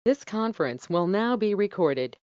This conference will now be recorded.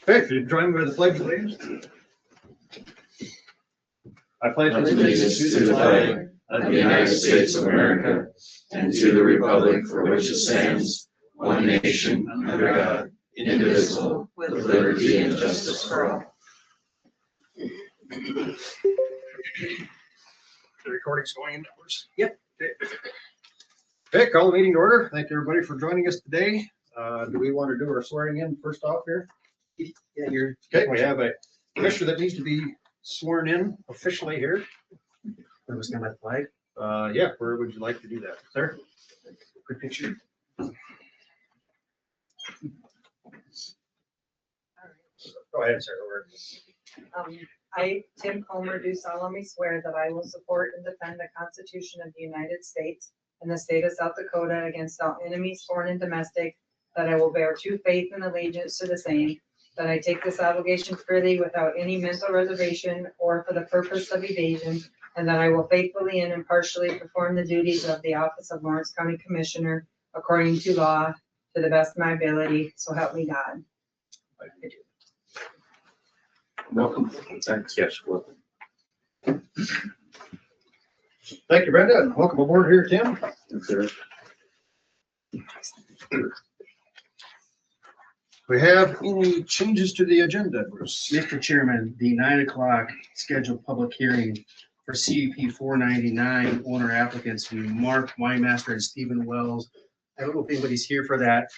Okay, if you join me with the pledge, please. I pledge Allegiance to the flag of the United States of America and to the republic for which it stands, one nation, under God, indivisible, with liberty and justice for all. The recording's going in, of course. Yep. Okay, call the meeting to order. Thank you, everybody, for joining us today. Do we want to do our swearing in first off here? Yeah, you're. Okay, we have a commissioner that needs to be sworn in officially here. I'm just gonna flag. Yeah, where would you like to do that, sir? Quick picture. Go ahead, sir. I, Tim Comer, do solemnly swear that I will support and defend the Constitution of the United States and the state of South Dakota against all enemies, foreign and domestic, that I will bear true faith and allegiance to the same, that I take this obligation freely without any mental reservation or for the purpose of evasion, and that I will faithfully and impartially perform the duties of the office of Lawrence County Commissioner according to law to the best of my ability, so help me God. Welcome. Thanks. Yes, welcome. Thank you, Brenda, and welcome aboard here, Tim. We have any changes to the agenda, Bruce? Mr. Chairman, the 9 o'clock scheduled public hearing for CUP 499 owner applicants be Mark Weinmaster and Stephen Wells. I don't know if anybody's here for that.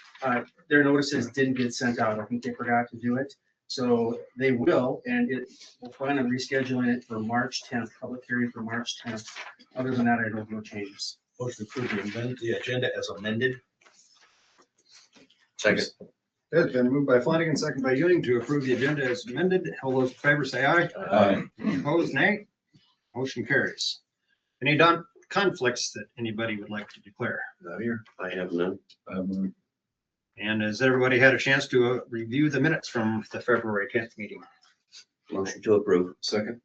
Their notices didn't get sent out. I think they forgot to do it. So they will, and we'll plan on rescheduling it for March 10th, public hearing for March 10th. Other than that, I don't have no changes. Motion to approve the agenda as amended. Second. It's been moved by Flanagan, second by Ewing to approve the agenda as amended. All those in favor say aye. Aye. Any opposed, nay. Motion carries. Any conflicts that anybody would like to declare? Not here. I have none. And has everybody had a chance to review the minutes from the February 10th meeting? Motion to approve. Second.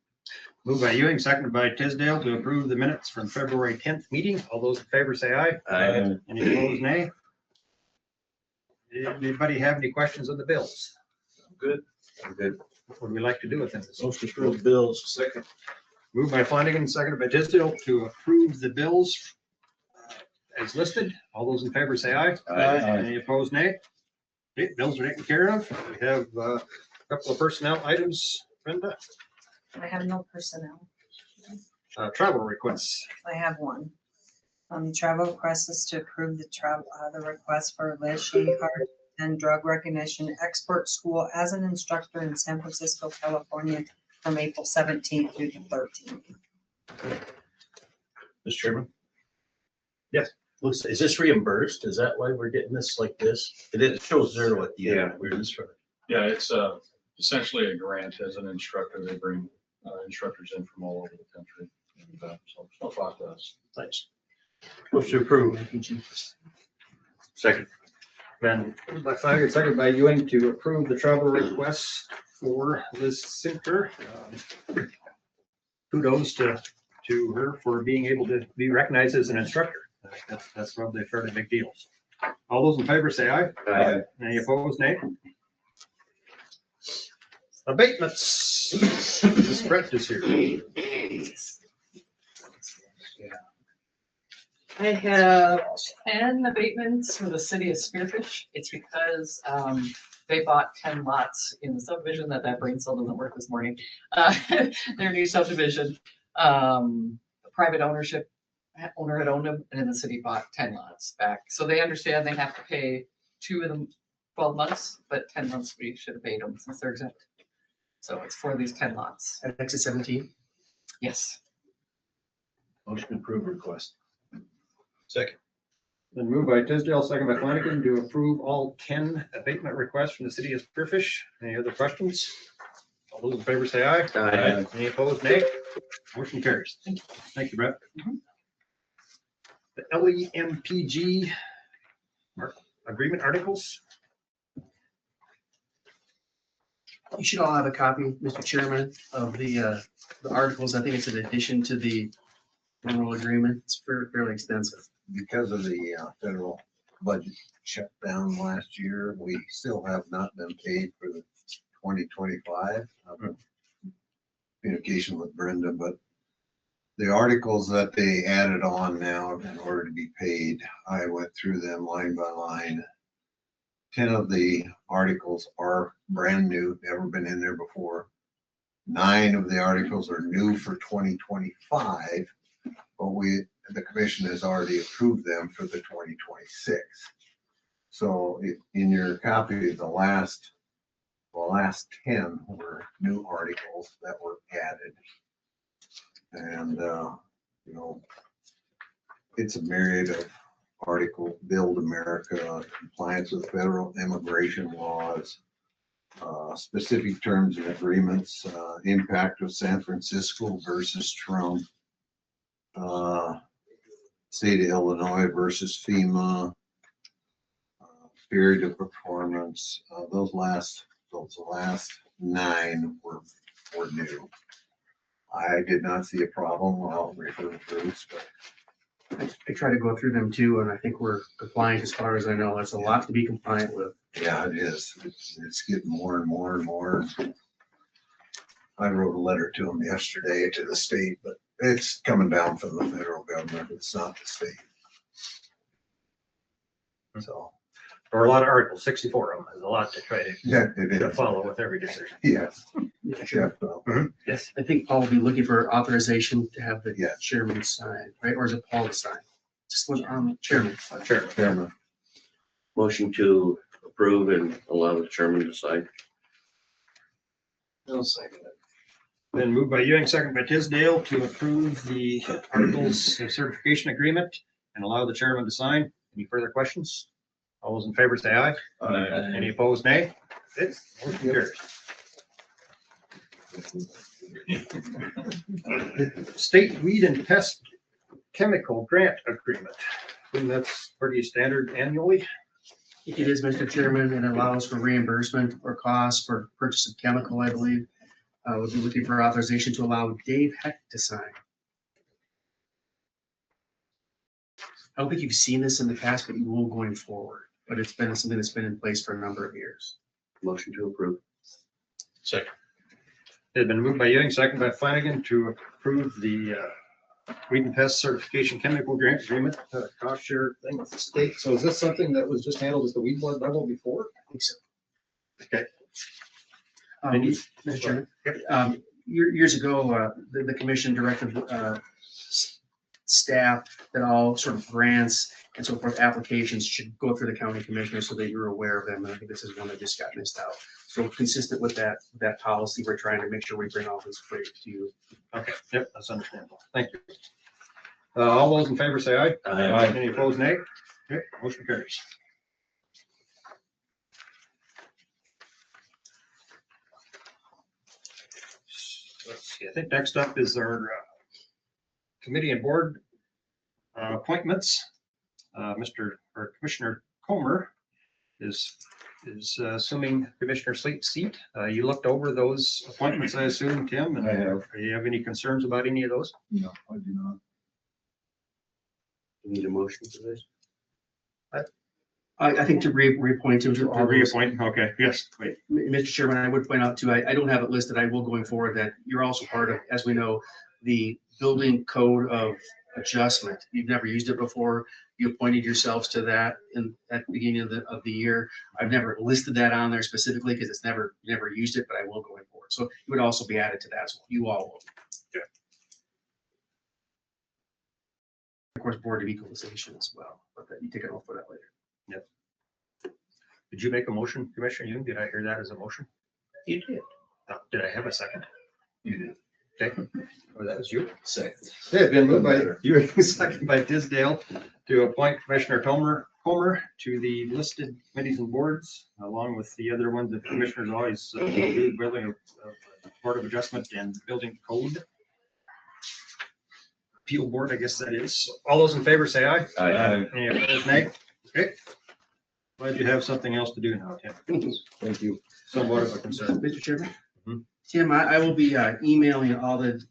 Moved by Ewing, seconded by Tisdale to approve the minutes from February 10th meeting. All those in favor say aye. Aye. Any opposed, nay? Anybody have any questions on the bills? Good. I'm good. What would we like to do with them? Motion to approve bills. Second. Moved by Flanagan, seconded by Tisdale to approve the bills as listed. All those in favor say aye. Any opposed, nay? Okay, bills are taken care of. We have a couple of personnel items. Brenda, I have no personnel. travel requests. I have one. Travel request is to approve the request for Liz Card and drug recognition expert school as an instructor in San Francisco, California, from April 17th through the 13th. Mr. Chairman? Yes. Looks, is this reimbursed? Is that why we're getting this like this? It shows zero at the end. Yeah. We're just for. Yeah, it's essentially a grant. As an instructor. They bring instructors in from all over the country. And, so it's no cost to us. Thanks. Motion to approve. Second. Been moved by Flanagan, seconded by Ewing to approve the travel requests for Liz Sinker. Kudos to her for being able to be recognized as an instructor. That's probably a fairly big deal. All those in favor say aye. Aye. Any opposed, nay? Abatements. This Brett is here. I have 10 abatements for the city of Spearfish. It's because they bought 10 lots in the subdivision that brain cell doesn't work this morning. Their new subdivision, private owner had owned them, and then the city bought 10 lots back. So they understand they have to pay 2 of them 12 months, but 10 months we should have paid them since they're exempt. So it's for these 10 lots. At exit 17. Yes. Motion to approve request. Second. Then moved by Tisdale, second by Flanagan to approve all 10 abatement requests from the city of Spearfish. Any other questions? All those in favor say aye. Aye. Any opposed, nay? Motion carries. Thank you, Brett. The LEMPG agreement articles. You should all have a copy, Mr. Chairman, of the articles. I think it's an addition to the general agreement. It's fairly extensive. Because of the federal budget shutdown last year, we still have not been paid for the 2025. Communication with Brenda, but the articles that they added on now in order to be paid, I went through them line by line. 10 of the articles are brand new, never been in there before. 9 of the articles are new for 2025, but the commission has already approved them for the 2026. So in your copy, the last 10 were new articles that were added. And, it's a myriad of articles: Build America, compliance with federal immigration laws, specific terms and agreements, impact of San Francisco versus Trump, state of Illinois versus FEMA, period of performance. Those last 9 were new. I did not see a problem. I'll refer to Bruce, but I try to go through them too, and I think we're compliant as far as I know. There's a lot to be compliant with. yeah, it is. It's getting more and more and more. I wrote a letter to them yesterday to the state, but it's coming down from the federal government. It's not the state. So, Or a lot of articles, 64 of them. There's a lot to try yeah, it to is. follow with every decision. Yes. Yeah, sure. Yeah. Yes. I think Paul will be looking for authorization to have the Yeah. chairman sign, right? Or is it Paul to sign? Just one, chairman. Sure. Chairman. Motion to approve and allow the chairman to sign. I'll second it. Then moved by Ewing, second by Tisdale to approve the articles of certification agreement and allow the chairman to sign. Any further questions? All those in favor say aye. Any opposed, nay? Okay, motion carries. State weed and pest chemical grant agreement. And that's pretty standard annually. It is, Mr. Chairman, and allows for reimbursement or costs for purchase of chemical, I believe. We'll be looking for authorization to allow Dave Heck to sign. I don't think you've seen this in the past, but you will going forward. But it's been something that's been in place for a number of years. Motion to approve. Second. It had been moved by Ewing, second by Flanagan to approve the weed and pest certification chemical grant agreement, cost share thing with the state. So is this something that was just handled at the weed board level before? I think so. Okay. Mr. Chairman, years ago, the commission directed staff that all sort of grants and so forth applications should go through the county commissioner so that you're aware of them. And I think this is one that just got missed out. So consistent with that policy, we're trying to make sure we bring all this freight to you. Okay, yep, that's understandable. Thank you. All those in favor say aye. Aye. Any opposed, nay? Okay, motion carries. Let's see, I think next up is our committee and board appointments. Commissioner Comer is assuming Commissioner Sleet's seat. You looked over those appointments, I assume, Tim? And I have. do you have any concerns about any of those? No, I do not. You need a motion for this? I think to reappoint him to all those. Reappoint, okay, yes, wait. Mr. Chairman, I would point out too, I don't have it listed. I will going forward that you're also part of, as we know, the building code of adjustment. You've never used it before. You appointed yourselves to that at the beginning of the year. I've never listed that on there specifically because it's never used it, but I will going forward. So it would also be added to that as well. You all will. Okay. Of course, Board of Equalization as well, but that you take it off for that later. Yep. Did you make a motion, Commissioner Young? Did I hear that as a motion? You did. Did I have a second? You did. Okay, oh, that was you. Second. Yeah, been moved by you, second by Tisdale to appoint Commissioner Comer to the listed committees and boards, along with the other ones that commissioners always do, building a Board of Adjustment and Building Code. Appeal Board, I guess that is. All those in favor say aye. Aye. Any opposed, nay? Okay. Glad you have something else to do now, Tim. Thank you. Somewhat of a concern. Mr. Chairman? Mhm. Tim, I will be emailing all the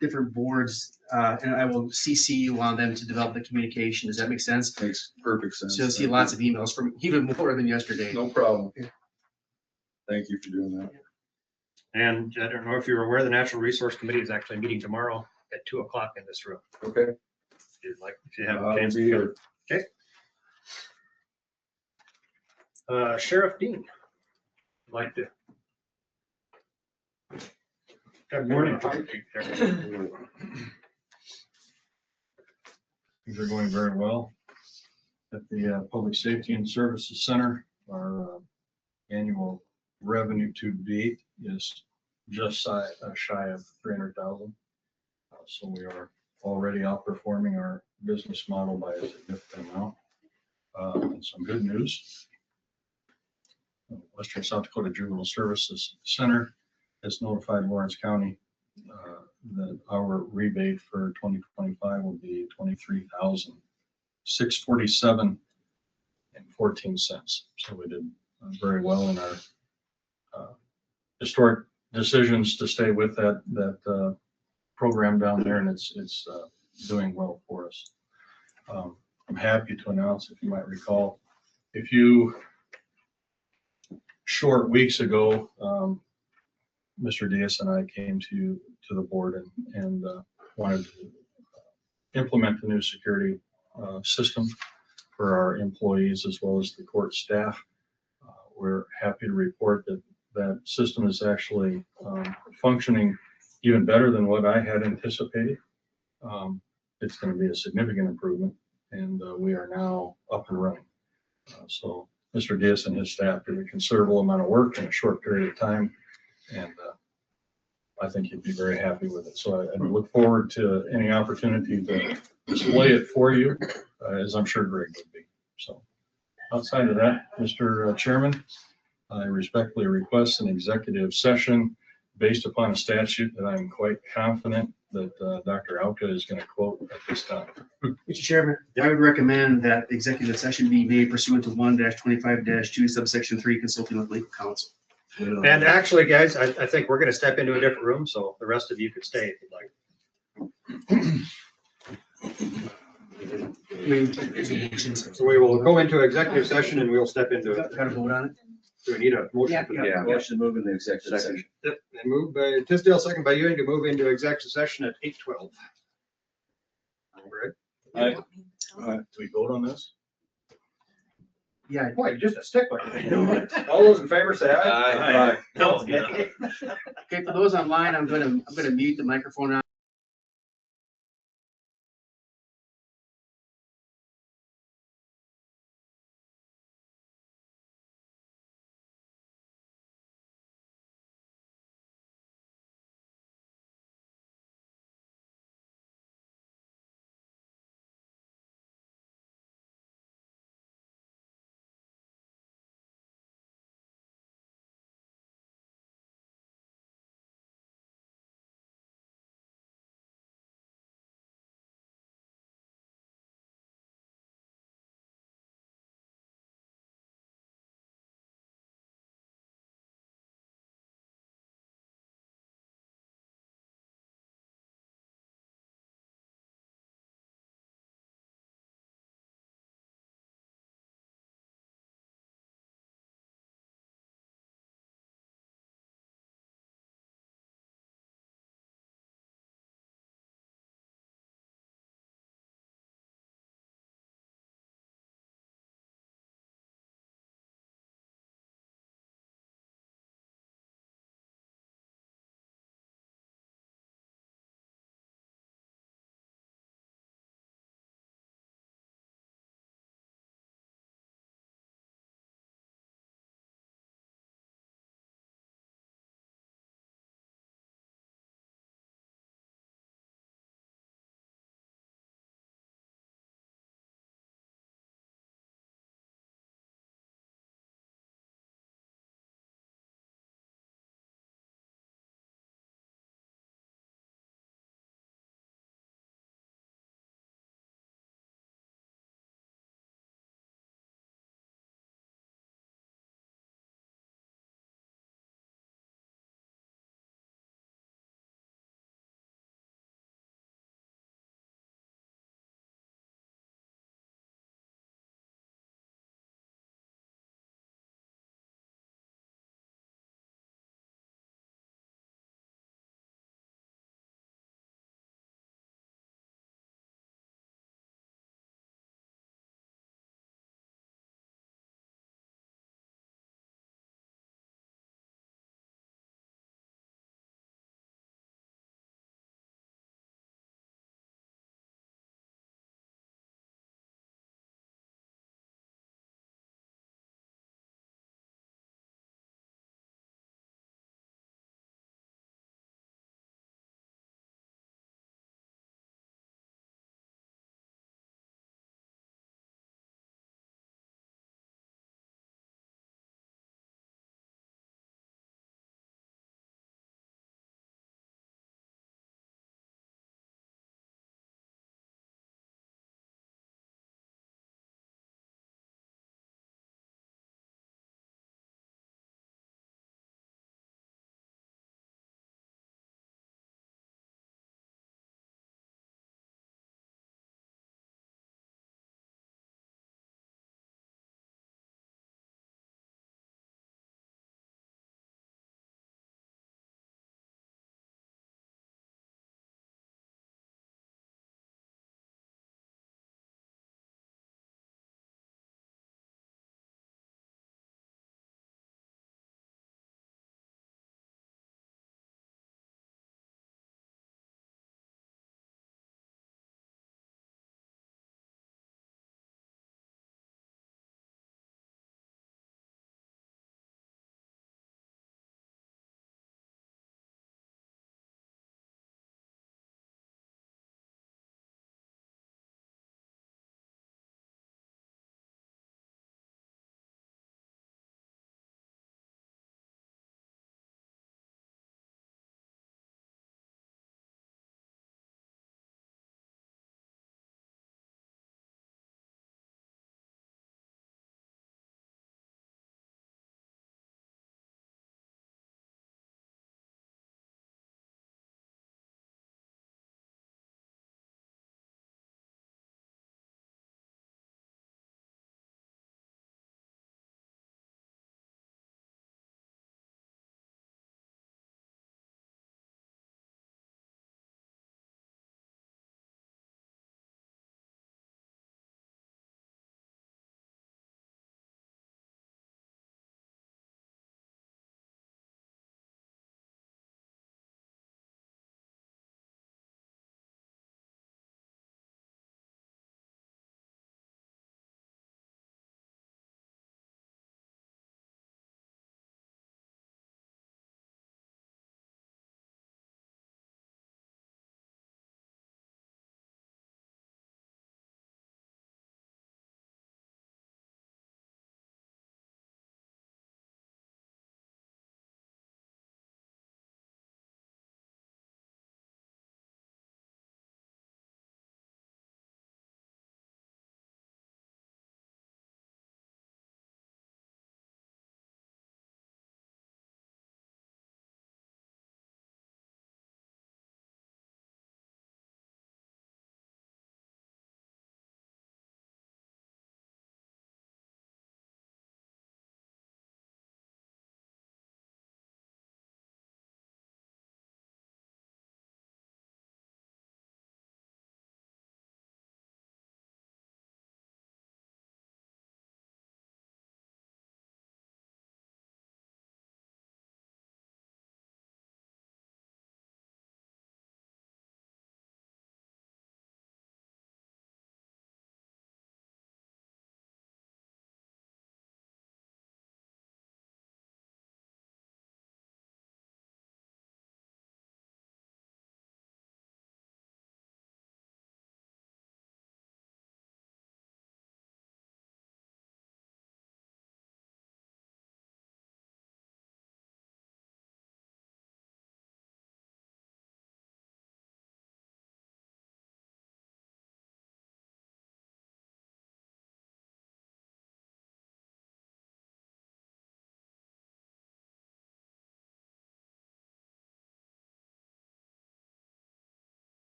different boards and I will CC you on them to develop the communication. Does that make sense? Makes perfect sense. So you'll see lots of emails from even more than yesterday. No problem. Yeah. Thank you for doing that. And I don't know if you're aware, the Natural Resource Committee is actually meeting tomorrow at 2:00 in this room. Okay. If you have a I'll chance be to here. come. Okay. Sheriff Dean, would like to. Good morning. Things are going very well. At the Public Safety and Services Center, our annual revenue to date is just shy of 300,000. So we are already outperforming our business model by a significant amount. And some good news. Western South Dakota Juvenile Services Center has notified Lawrence County that our rebate for 2025 will be 23,647.14. So we did very well in our historic decisions to stay with that program down there, and it's doing well for us. I'm happy to announce, if you might recall, a few short weeks ago, Mr. Diaz and I came to the board and wanted to implement the new security system for our employees as well as the court staff. We're happy to report that that system is actually functioning even better than what I had anticipated. It's going to be a significant improvement, and we are now up and running. So Mr. Diaz and his staff did a considerable amount of work in a short period of time, and I think you'd be very happy with it. So I look forward to any opportunity to display it for you, as I'm sure Greg would be. So outside of that, Mr. Chairman, I respectfully request an executive session based upon a statute that I'm quite confident that Dr. Alka is going to quote at this time. Mr. Chairman, I would recommend that the executive session be made pursuant to 1-25-2 subsection 3, consulting with legal counsel. And actually, guys, I think we're gonna step into a different room, so the rest of you could stay if you'd like. So we will go into executive session and we'll step into it. Got to vote on it? Do we need a motion? for that? Yeah, motion to move in the executive session. Yep, and moved by Tisdale, second by Ewing to move into executive session at 8:12. Greg? Do we vote on this? Yeah. Boy, you're just a stickler. All those in favor say aye. Aye. No. Okay, for those online, I'm gonna mute the microphone.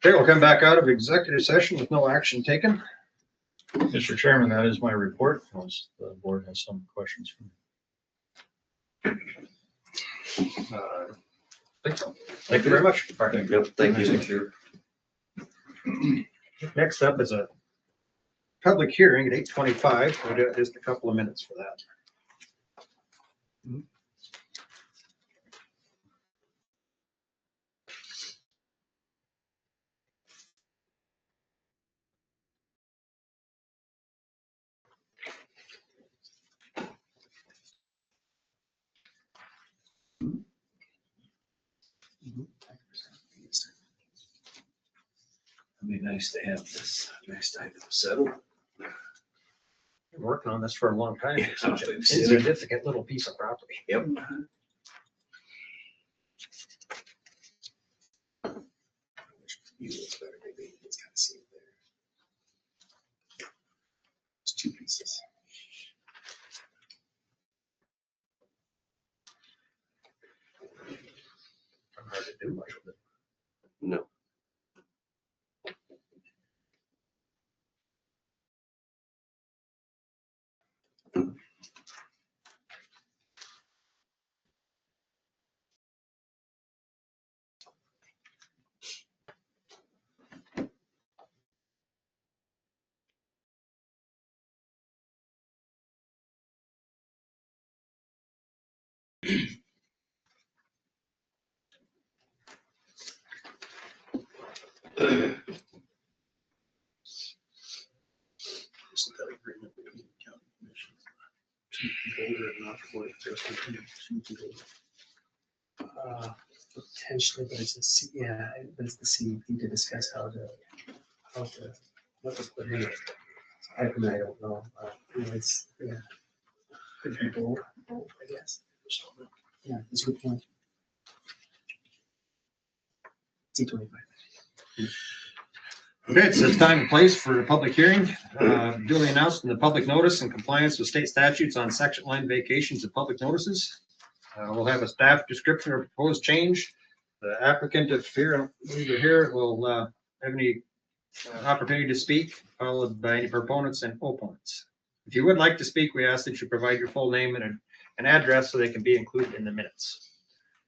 Okay, we'll come back out of executive session with no action taken. Mr. Chairman, that is my report, unless the board has some questions for me. Thank you very much. Thank you. Next up is a public hearing at 8:25. We'll do just a couple of minutes for that. It'd be nice to have this next item settled. Been working on this for a long time. It's such an Yeah. insignificant little piece of property. Yep. It's better, maybe it's kind of seen there. It's two pieces. Hard to do much with it. No. Isn't that agreement between the county commission? Chief holder and not for potentially, but it's a, yeah, but it's the CEP to discuss how to, what to put in it. I don't know. It's, yeah. Could be both, I guess. Yeah, that's a good point. T25. Okay, it says time and place for a public hearing, duly announced in the public notice in compliance with state statutes on section line vacations of public notices. We'll have a staff description of proposed change. The applicant, if here, will have any opportunity to speak, followed by any proponents and opponents. If you would like to speak, we ask that you provide your full name and an address so they can be included in the minutes.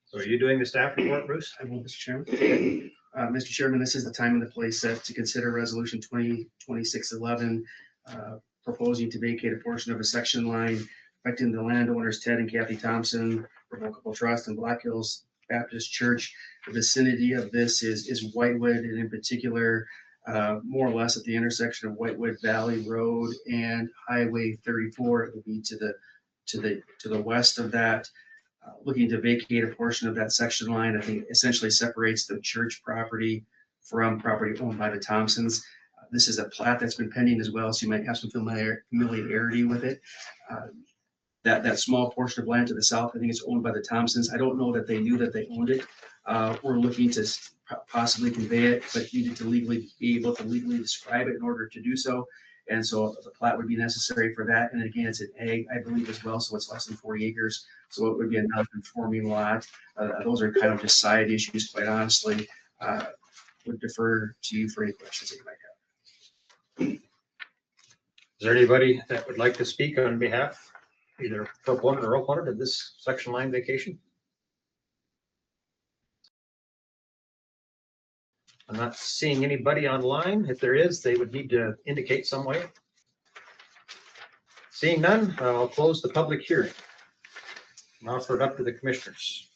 So are you doing the staff report, Bruce? I will, Mr. Chairman. Mr. Chairman, this is the time and the place set to consider resolution 2026-11, proposing to vacate a portion of a section line affecting the landowners Ted and Kathy Thompson Revocable Trust and Black Hills Baptist Church. The vicinity of this is Whitewood, and in particular, more or less at the intersection of Whitewood Valley Road and Highway 34. It would be to the west of that. Looking to vacate a portion of that section line. I think essentially separates the church property from property owned by the Thompsons. This is a plat that's been pending as well, so you might have some familiarity with it. That small portion of land to the south, I think it's owned by the Thompsons. I don't know that they knew that they owned it. We're looking to possibly convey it, but needed to legally be able to legally describe it in order to do so. And so the plat would be necessary for that. And again, it's an ag, I believe, as well, so it's less than 40 acres. So it would be another conforming lot. Those are kind of just side issues, quite honestly. Would defer to you for any questions that you might have. Is there anybody that would like to speak on behalf, either proponent or opponent of this section line vacation? I'm not seeing anybody online. If there is, they would need to indicate some way. Seeing none, I'll close the public hearing and offer it up to the commissioners.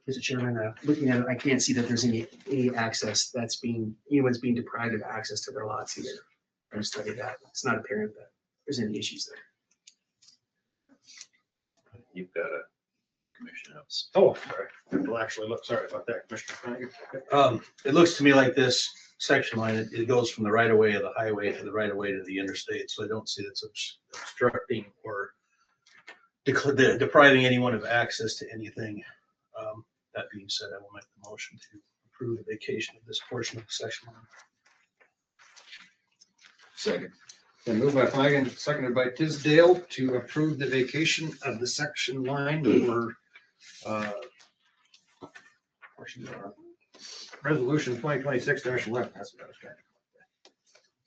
Mr. Chairman, looking at it, I can't see that there's any access that's anyone's being deprived of access to their lots either. I'm going to study that. It's not apparent that there's any issues there. You've got a commission house. Oh, sorry. We'll actually look, sorry about that, Commissioner. It looks to me like this section line, it goes from the right of way of the highway to the right of way to the interstate. So I don't see it's obstructing or depriving anyone of access to anything. That being said, I will make the motion to approve the vacation of this portion of the section line. Second. Then moved by Flanagan, seconded by Tisdale to approve the vacation of the section line for questions are. Resolution 2026-11. That's what I was trying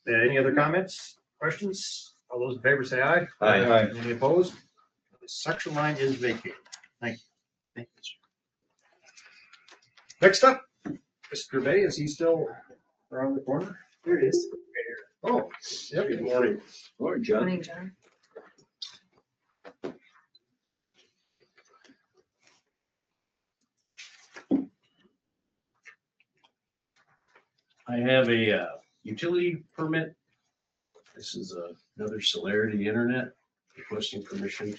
to. Any other comments, questions? All those in favor say aye. Aye. Any opposed? The section line is vacated. Thank you, sir. Next up, Mr. Bay, is he still around the corner? There it is. Oh, yep. Good morning. Morning, John. Morning, John. I have a utility permit. This is another Celerity Internet requesting permission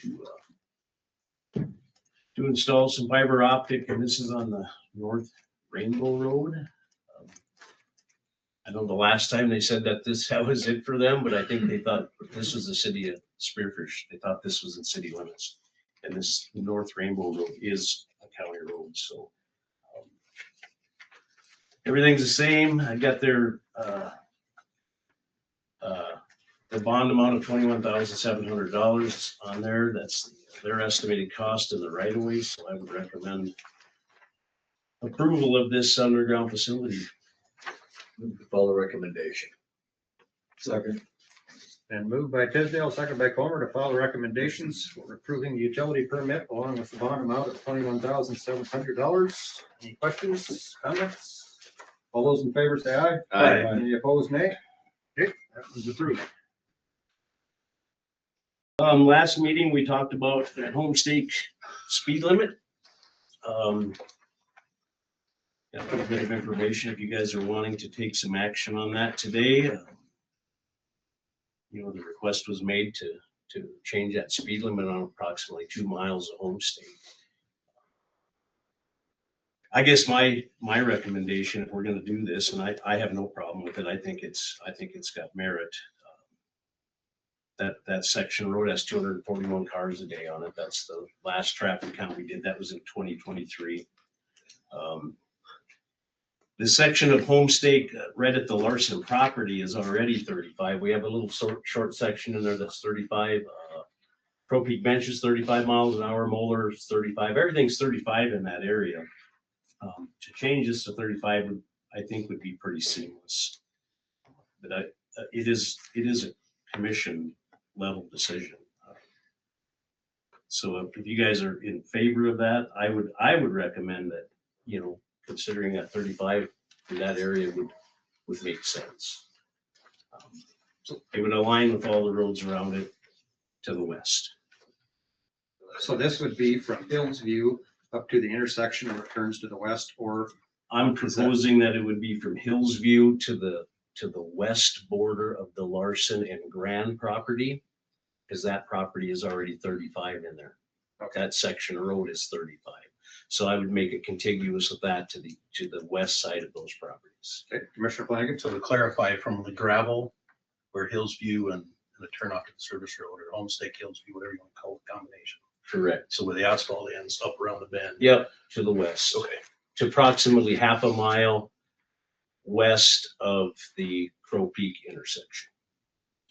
to install some fiber optic, and this is on the North Rainbow Road. I know the last time they said that that was it for them, but I think they thought this was the city of Spearfish. They thought this was in city limits. And this North Rainbow Road is a county road, so. Everything's the same. I got their bond amount of $21,700 on there. That's their estimated cost in the right of way, so I would recommend approval of this underground facility. Follow recommendation. Second. And moved by Tisdale, second by Comer to follow recommendations for approving the utility permit along with the bond amount of $21,700. Any questions, comments? All those in favor say aye. Aye. Any opposed, nay? Okay, that was approved. Last meeting, we talked about that home stake speed limit. Got a bit of information if you guys are wanting to take some action on that today. You know, the request was made to change that speed limit on approximately 2 miles of home stake. I guess my recommendation, if we're gonna do this, and I have no problem with it, I think it's got merit. That section road has 241 cars a day on it. That's the last traffic count we did. That was in 2023. The section of home stake right at the Larson property is already 35. We have a little short section in there that's 35. Pro Peak Bench is 35 miles an hour. Moeller is 35. Everything's 35 in that area. To change this to 35 I think would be pretty seamless. But it is a commission level decision. So if you guys are in favor of that, I would recommend that, you know, considering that 35 in that area would make sense. So it would align with all the roads around it to the west. So this would be from Hills View up to the intersection where it turns to the west, or I'm proposing that it would be from Hills View to the west border of the Larson and Grand property, because that property is already 35 in there. Okay. That section of road is 35. So I would make it contiguous with that to the west side of those properties. okay, Commissioner Flanagan. So to clarify, from the gravel where Hillsview and the turnoff to the service road or Homestake Hillsview, whatever you want to call it, combination. Correct. So where the asphalt ends up around the bend. Yep, to the west. Okay. To approximately half a mile west of the Crow Peak intersection.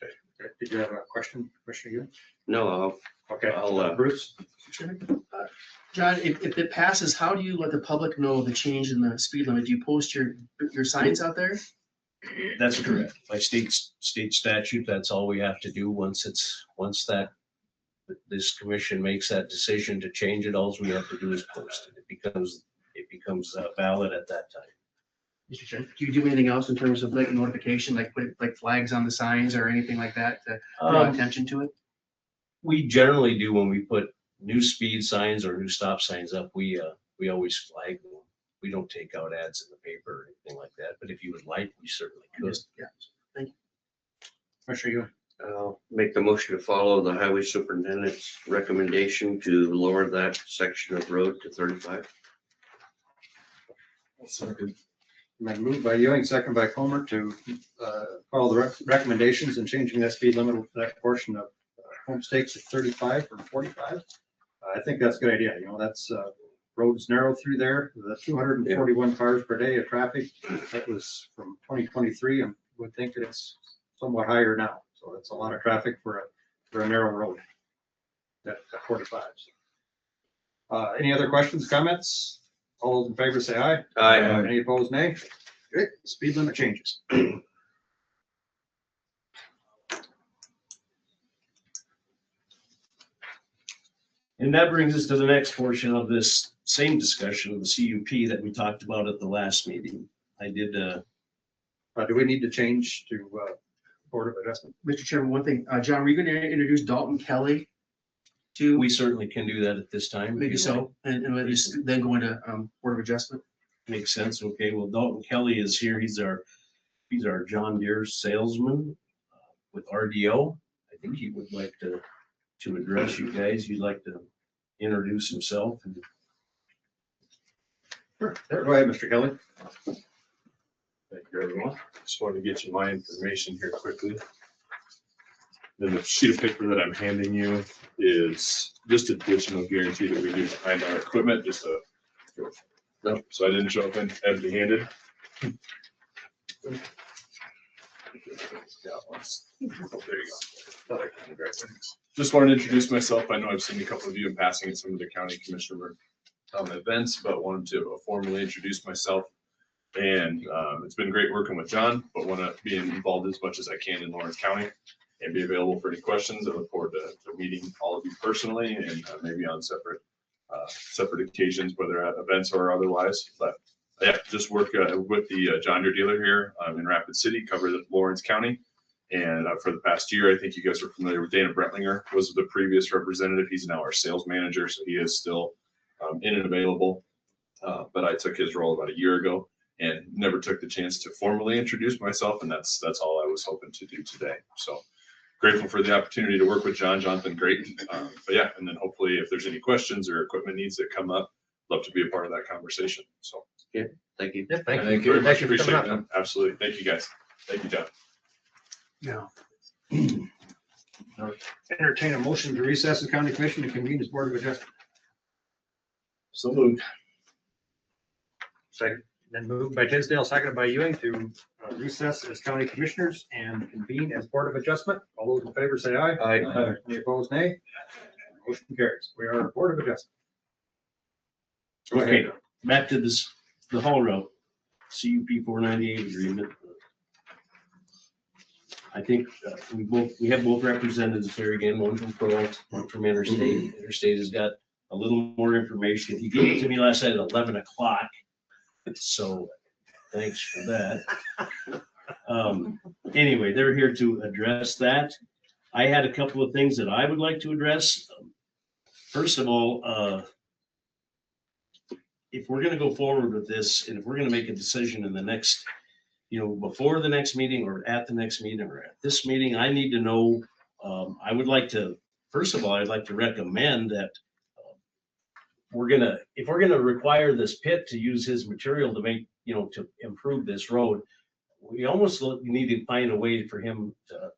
Okay, did you have a question, Commissioner Ewing? No, Okay, I'll, Bruce. John, if it passes, how do you let the public know the change in the speed limit? Do you post your signs out there? That's correct. By state statute, that's all we have to do once this commission makes that decision to change it. All we have to do is post it. It becomes valid at that time. Mr. Chair, do you do anything else in terms of like notification, like put like flags on the signs or anything like that to draw attention to it? We generally do when we put new speed signs or new stop signs up. We always flag them. We don't take out ads in the paper or anything like that. But if you would like, we certainly could. Yeah, thank you. Commissioner Ewing. I'll make the motion to follow the highway superintendent's recommendation to lower that section of road to 35. Second. Been moved by Ewing, second by Comer to follow the recommendations and changing that speed limit for that portion of home stakes at 35 from 45. I think that's a good idea. You know, that's roads narrow through there. The 241 cars per day of traffic, that was from 2023, and would think that it's somewhat higher now. So it's a lot of traffic for a narrow road at 45. Any other questions, comments? All those in favor say aye. Aye. Any opposed, nay? Okay, speed limit changes. And that brings us to the next portion of this same discussion of the CUP that we talked about at the last meeting. I did, Do we need to change to Board of Adjustment? Mr. Chairman, one thing, John, were you going to introduce Dalton Kelly to? we certainly can do that at this time. if Maybe you like. so, and let us then go into Board of Adjustment. Makes sense. Okay, well, Dalton Kelly is here. He's our John Deere salesman with RDO. I think he would like to address you guys. He'd like to introduce himself. Sure. Go ahead, Mr. Kelly. Thank you, everyone. Just wanted to get you my information here quickly. Then the sheet of paper that I'm handing you is just additional guarantee that we do behind our equipment, just a, no, so I didn't show up empty-handed. There you go. Just wanted to introduce myself. I know I've seen a couple of you in passing at some of the county commissioner events, but wanted to formally introduce myself. And it's been great working with John, but want to be involved as much as I can in Lawrence County and be available for any questions. I look forward to meeting all of you personally and maybe on separate occasions, whether at events or otherwise. But yeah, just work with the John Deere dealer here in Rapid City, cover the Lawrence County. And for the past year, I think you guys are familiar with Dana Brentlinger, was the previous representative. He's now our sales manager, so he is still in and available. But I took his role about a year ago and never took the chance to formally introduce myself. And that's all I was hoping to do today. So grateful for the opportunity to work with John. John's been great. But yeah, and then hopefully if there's any questions or equipment needs that come up, love to be a part of that conversation. So. Okay, thank you. Yeah, thank you. Thank you. Very Much much appreciate appreciate it. Absolutely. Thank you, guys. Thank you, John. No. Entertain a motion to recess the county commission to convene as Board of Adjustment. So moved. Second. Then moved by Tisdale, seconded by Ewing to recess as county commissioners and convene as Board of Adjustment. All those in favor say aye. Aye. Any opposed, nay? Motion carries. We are Board of Adjustment. Okay, back to this, the haul route, CUP 498 agreement. I think we have both representatives here again, one from Pearl, one from Interstate. Interstate has got a little more information. He gave it to me last night at 11 o'clock. So thanks for that. Anyway, they're here to address that. I had a couple of things that I would like to address. First of all, if we're going to go forward with this and if we're going to make a decision in the next, before the next meeting or at the next meeting or at this meeting, I need to know, I would like to, first of all, I'd like to recommend that if we're gonna require this pit to use his material to make, to improve this road, we almost need to find a way for him to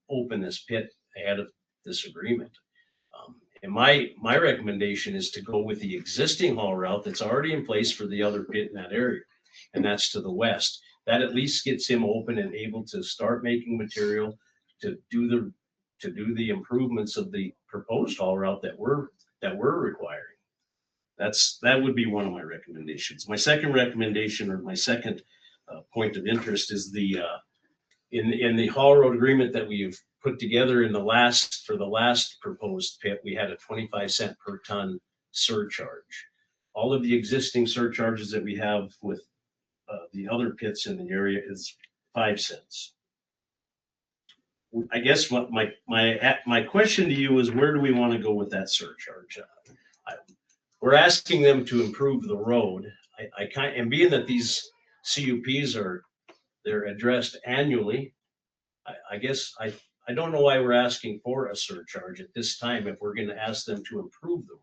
open this pit ahead of this agreement. And my recommendation is to go with the existing haul route that's already in place for the other pit in that area, and that's to the west. That at least gets him open and able to start making material to do the improvements of the proposed haul route that we're requiring. That would be one of my recommendations. My second recommendation, or my second point of interest, is in the haul road agreement that we've put together for the last proposed pit, we had a 25 cent per ton surcharge. All of the existing surcharges that we have with the other pits in the area is 5 cents. I guess what my question to you is, where do we want to go with that surcharge? We're asking them to improve the road. And being that these CUPs they're addressed annually, I guess I don't know why we're asking for a surcharge at this time if we're going to ask them to improve the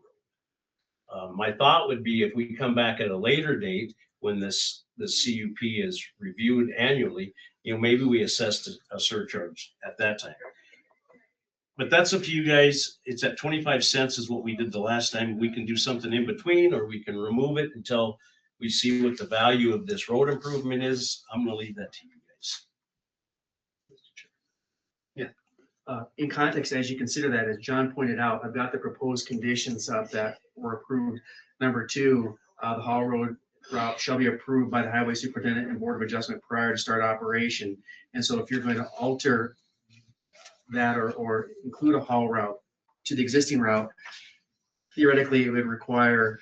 road. My thought would be if we come back at a later date when the CUP is reviewed annually, maybe we assessed a surcharge at that time. But that's up to you guys. It's at 25 cents is what we did the last time. We can do something in between, or we can remove it until we see what the value of this road improvement is. I'm gonna leave that to you guys. Yeah. In context, as you consider that, as John pointed out, I've got the proposed conditions up that were approved. Number two, The haul road route shall be approved by the highway superintendent and board of adjustment prior to start operation. And so if you're going to alter that or include a haul route to the existing route, theoretically, it would require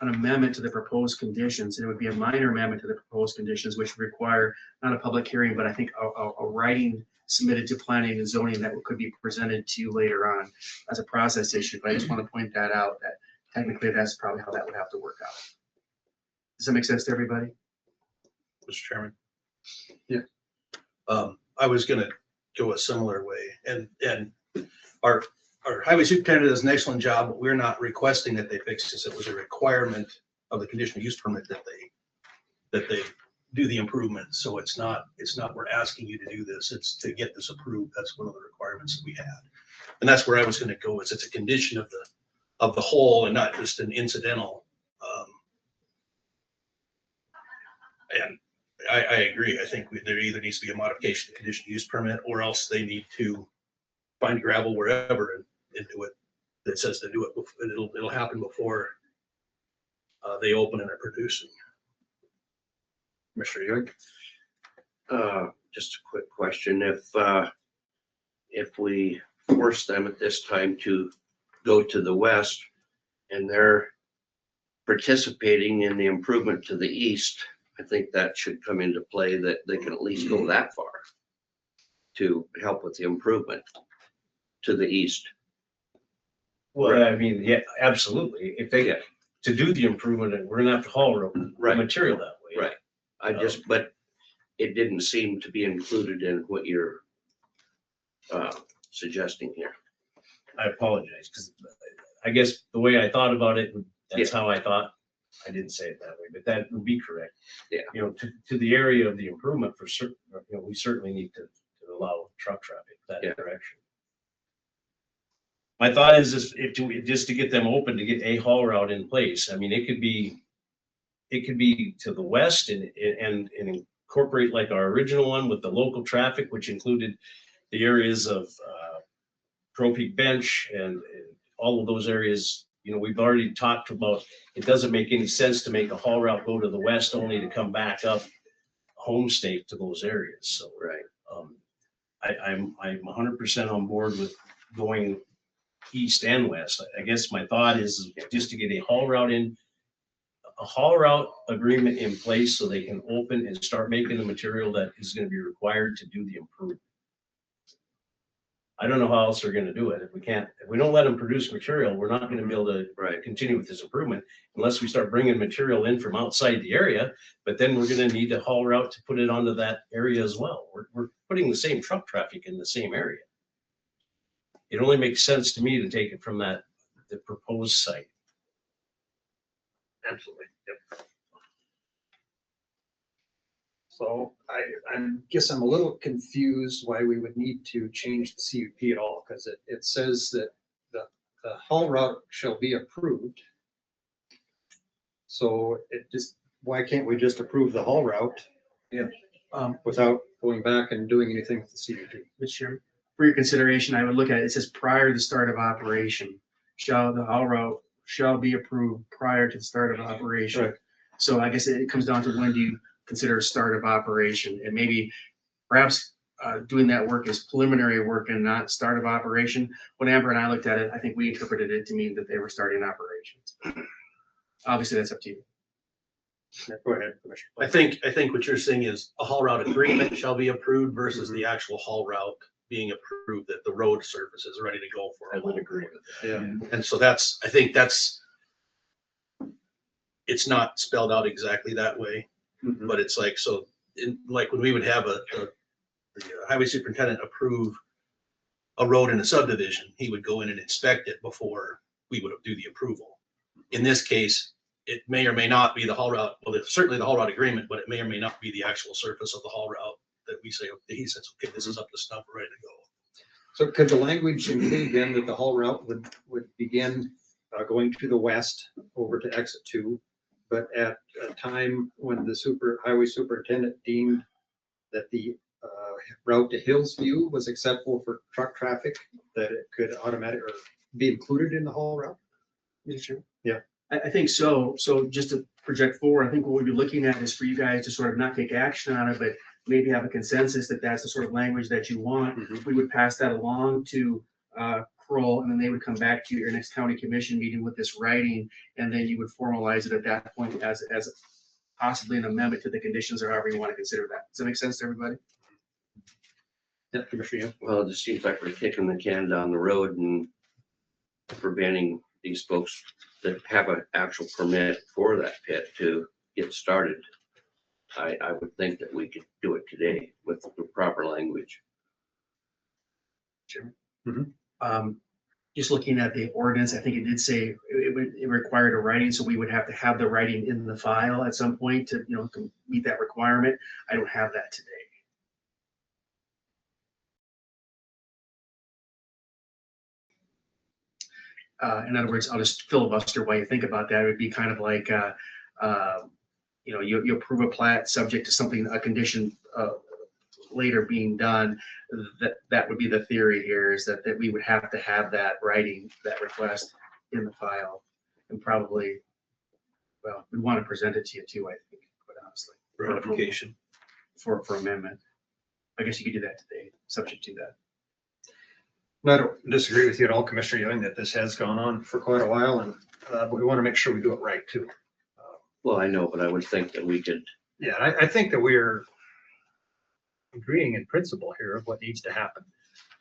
an amendment to the proposed conditions. It would be a minor amendment to the proposed conditions, which would require not a public hearing, but I think a writing submitted to planning and zoning that could be presented to you later on as a process issue. But I just want to point that out, that technically that's probably how that would have to work out. Does that make sense to everybody? Mr. Chairman. Yeah. I was gonna go a similar way, and our highway superintendent does an excellent job, but we're not requesting that they fix this. It was a requirement of the conditional use permit that they do the improvement. So it's not we're asking you to do this, it's to get this approved. That's one of the requirements that we had. And that's where I was gonna go, is it's a condition of the whole and not just an incidental. And I agree. I think there either needs to be a modification of conditional use permit, or else they need to find gravel wherever and do it. That says to do it, and it'll happen before they open and are producing. Mr. Young? Just a quick question. If we force them at this time to go to the west and they're participating in the improvement to the east, I think that should come into play, that they can at least go that far to help with the improvement to the east. Well, I mean, yeah, absolutely. If they, to do the improvement, we're gonna have to haul material that way. Right. But it didn't seem to be included in what you're suggesting here. I apologize, because I guess the way I thought about it, that's how I thought. I didn't say it that way, but that would be correct. Yeah. You know, to the area of the improvement for certain, you know, we certainly need to allow truck traffic that direction. My thought is just to get them open, to get a haul route in place. I mean, it could be to the west and incorporate like our original one with the local traffic, which included the areas of Crow Peak Bench and all of those areas. You know, we've already talked about, it doesn't make any sense to make a haul route go to the west only to come back up home state to those areas. So I'm 100% on board with going east and west. I guess my thought is just to get a haul route agreement in place so they can open and start making the material that is going to be required to do the improvement. I don't know how else they're going to do it. If we don't let them produce material, we're not going to be able to continue with this improvement unless we start bringing material in from outside the area. But then we're going to need a haul route to put it onto that area as well. We're putting the same truck traffic in the same area. It only makes sense to me to take it from the proposed site. Absolutely. Yep. So I guess I'm a little confused why we would need to change the CUP at all, because it says that the haul route shall be approved. So why can't we just approve the haul route? Yeah. Without going back and doing anything with the CUP? Sure. For your consideration, I would look at it. It says prior to the start of operation, the haul route shall be approved prior to the start of operation. Right. So I guess it comes down to when do you consider start of operation, and maybe perhaps doing that work as preliminary work and not start of operation. When Amber and I looked at it, I think we interpreted it to mean that they were starting operations. Obviously, that's up to you. Go ahead, Commissioner. I think what you're saying is a haul route agreement shall be approved versus the actual haul route being approved, that the road surface is ready to go for. I would agree with that. Yeah. And so I think it's not spelled out exactly that way, but it's like, so like when we would have the highway superintendent approve a road in a subdivision, he would go in and inspect it before we would do the approval. In this case, it may or may not be the haul route. Well, it's certainly the haul route agreement, but it may or may not be the actual surface of the haul route that we say, okay, he says, okay, this is up to snuff, ready to go. So could the language include then that the haul route would begin going to the west over to exit 2, but at a time when the highway superintendent deemed that the route to Hillsview was acceptable for truck traffic, that it could automatically be included in the haul route? Sure. Yeah. I think so. So just to project forward, I think what we'd be looking at is for you guys to sort of not take action on it, but maybe have a consensus that that's the sort of language that you want. We would pass that along to Kroll, and then they would come back to your next county commission meeting with this writing, and then you would formalize it at that point as possibly an amendment to the conditions or however you want to consider that. Does that make sense to everybody? Yeah, Commissioner Young? Well, it just seems like we're kicking the can down the road and preventing these folks that have an actual permit for that pit to get started. I would think that we could do it today with the proper language. Just looking at the ordinance, I think it did say it required a writing, so we would have to have the writing in the file at some point to, to meet that requirement. I don't have that today. In other words, I'll just filibuster while you think about that. It would be kind of like, you approve a plat subject to something, a condition later being done. That would be the theory here, is that we would have to have that writing, that request in the file, and probably, well, we want to present it to you too, I think, quite honestly. Ratification. For amendment. I guess you could do that today, subject to that. I don't disagree with you at all, Commissioner Young, that this has gone on for quite a while, and but we want to make sure we do it right too. Well, I know, but I would think that we could. Yeah, I think that we're agreeing in principle here of what needs to happen.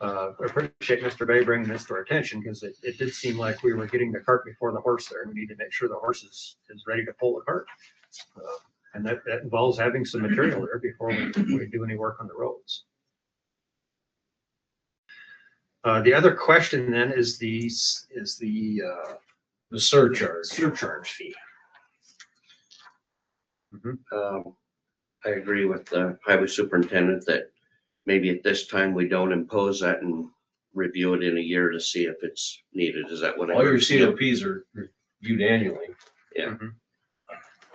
I appreciate Mr. Bay bringing this to our attention, because it did seem like we were getting the cart before the horse there. We need to make sure the horse is ready to pull the cart. And that involves having some material there before we do any work on the roads. The other question then is the surcharge fee. I agree with the highway superintendent that maybe at this time we don't impose that and review it in a year to see if it's needed. Is that what I All your heard? COPs are reviewed annually. Yeah.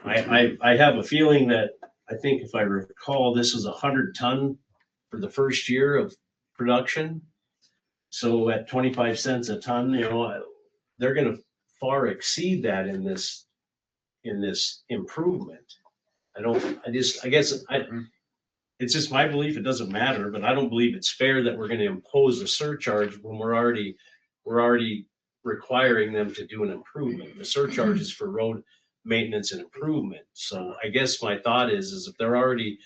I have a feeling that, I think if I recall, this is 100 ton for the first year of production. So at 25 cents a ton, they're gonna far exceed that in this improvement. It's just my belief, it doesn't matter, but I don't believe it's fair that we're gonna impose a surcharge when we're already requiring them to do an improvement. The surcharge is for road maintenance and improvement. So I guess my thought is if they're already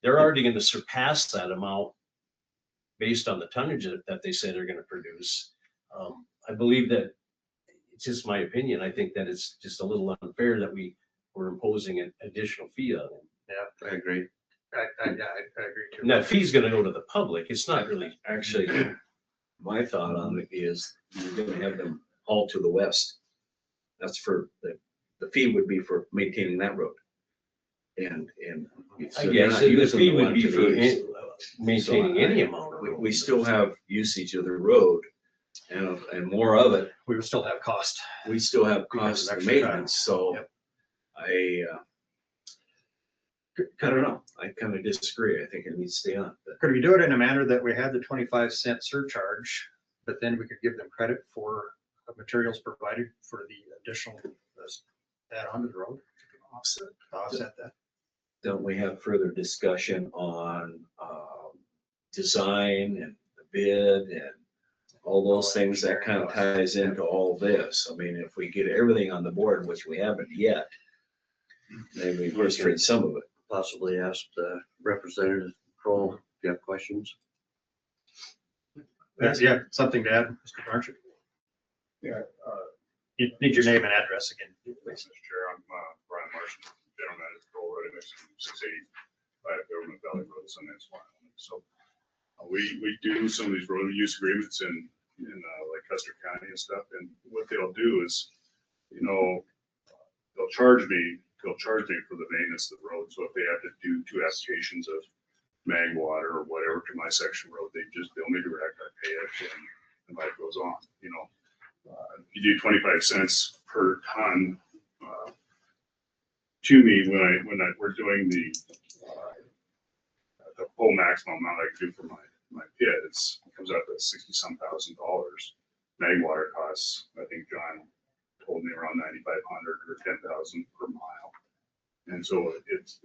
gonna surpass that amount based on the tonnage that they say they're gonna produce. I believe that, it's just my opinion, I think that it's just a little unfair that we're imposing an additional fee on them. Yeah, I agree. I agree too. And that fee's gonna go to the public. It's not really, Actually, my thought on it is you're gonna have them haul to the west. That's for, the fee would be for maintaining that road. And. so I they're guess not the using fee the would one be to for the east. maintaining any amount of road. We still have usage of the road and more of it. We would still have cost. We still have Because costs of of extra maintenance, so Yep. I don't know. I kind of disagree. I think it needs to stay on. But Could we do it in a manner that we had the 25-cent surcharge, but then we could give them credit for the materials provided for the additional add on to the road? Offset that. don't we have further discussion on design and the bid and all those things that kind of ties into all this? I mean, if we get everything on the board, which we haven't yet, maybe we frustrate some of it. Possibly ask the representative Kroll if you have questions. Yeah, something to add, Mr. Marshall? Yeah. You need your name and address again, please. Mr. Chair, I'm Brian Marshall, general manager, Kroll Road, next to 685 Government Valley Road, Sundance, Wyoming. So we do some of these road use agreements in like Custer County and stuff. And what they'll do is, they'll charge me for the maintenance of the road. So if they have to do 2 applications of mag water or whatever to my section road, they'll me direct, I pay it, and life goes on. If you do 25 cents per ton to me when we're doing the full maximum amount I can do for my pit, it comes out to $60-some thousand. Mag water costs, I think John told me around 9,500 or 10,000 per mile. And so it gets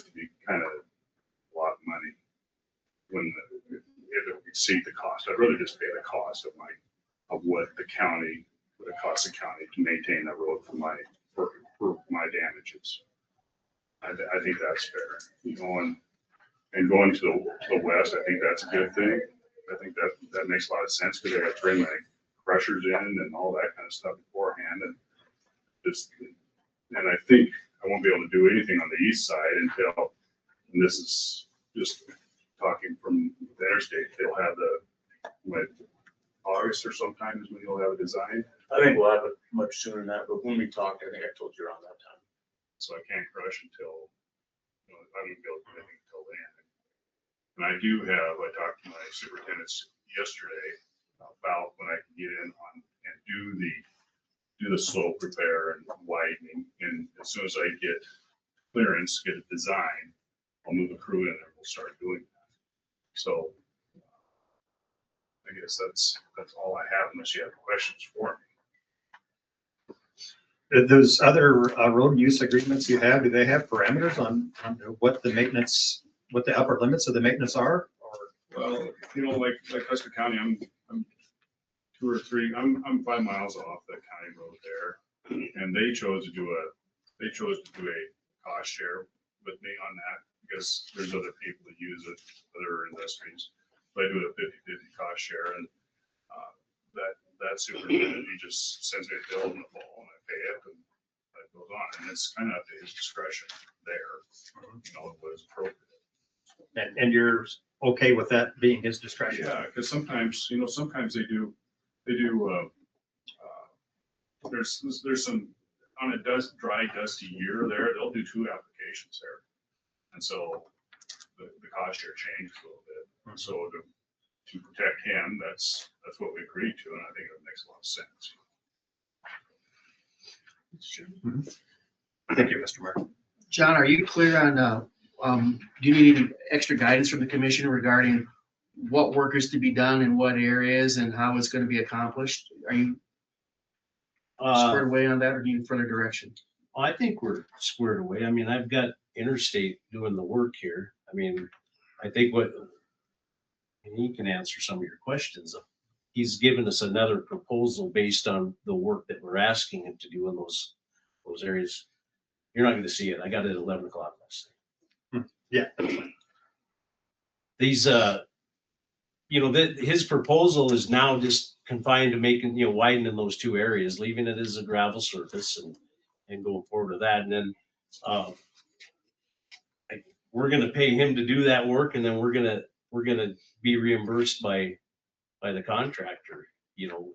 to be kind of a lot of money when if it exceeds the cost. I'd rather just pay the cost of what the county, what it costs the county to maintain that road for my damages. I think that's fair. And going to the west, I think that's a good thing. I think that makes a lot of sense because they got to bring my crushers in and all that kind of stuff beforehand. And I think I won't be able to do anything on the east side until, and this is just talking from the interstate, they'll have August or sometime is when you'll have a design. I think we'll have it much sooner than that, but when we talked, I think I told you around that time. So I can't crush until, I won't be able to do anything until then. And I talked to my superintendents yesterday about when I can get in on and do the slope repair and widening. And as soon as I get clearance, get it designed, I'll move the crew in and we'll start doing that. So I guess that's all I have unless you have questions for me. Those other road use agreements you have, do they have parameters on what the maintenance, what the upper limits of the maintenance are? Well, like Custer County, I'm 5 miles off the county road there. And they chose to do a cost share with me on that because there's other people that use it, other industries. But I do a 50-50 cost share, and that superintendent, he just sends me a bill in the fall and I pay it, and that goes on. And it's kind of up to his discretion there, what is appropriate. And you're okay with that being his discretion? Yeah, because sometimes they do. There's some on a dry, dusty year there. They'll do 2 applications there, and so the cost share changes a little bit. And so to protect him, that's what we agreed to, and I think it makes a lot of sense. Thank you, Mr. Martin. John, are you clear on, do you need any extra guidance from the commission regarding what work is to be done in what areas and how it's going to be accomplished? Are you squared away on that, or do you need further direction? I think we're squared away. I mean, I've got Interstate doing the work here. I mean, I think and he can answer some of your questions. He's given us another proposal based on the work that we're asking him to do in those areas. You're not going to see it. I got it at 11 o'clock last night. Yeah. These, his proposal is now just confined to making, widening those 2 areas, leaving it as a gravel surface and going forward with that. And then, we're going to pay him to do that work. And then we're going to be reimbursed by the contractor,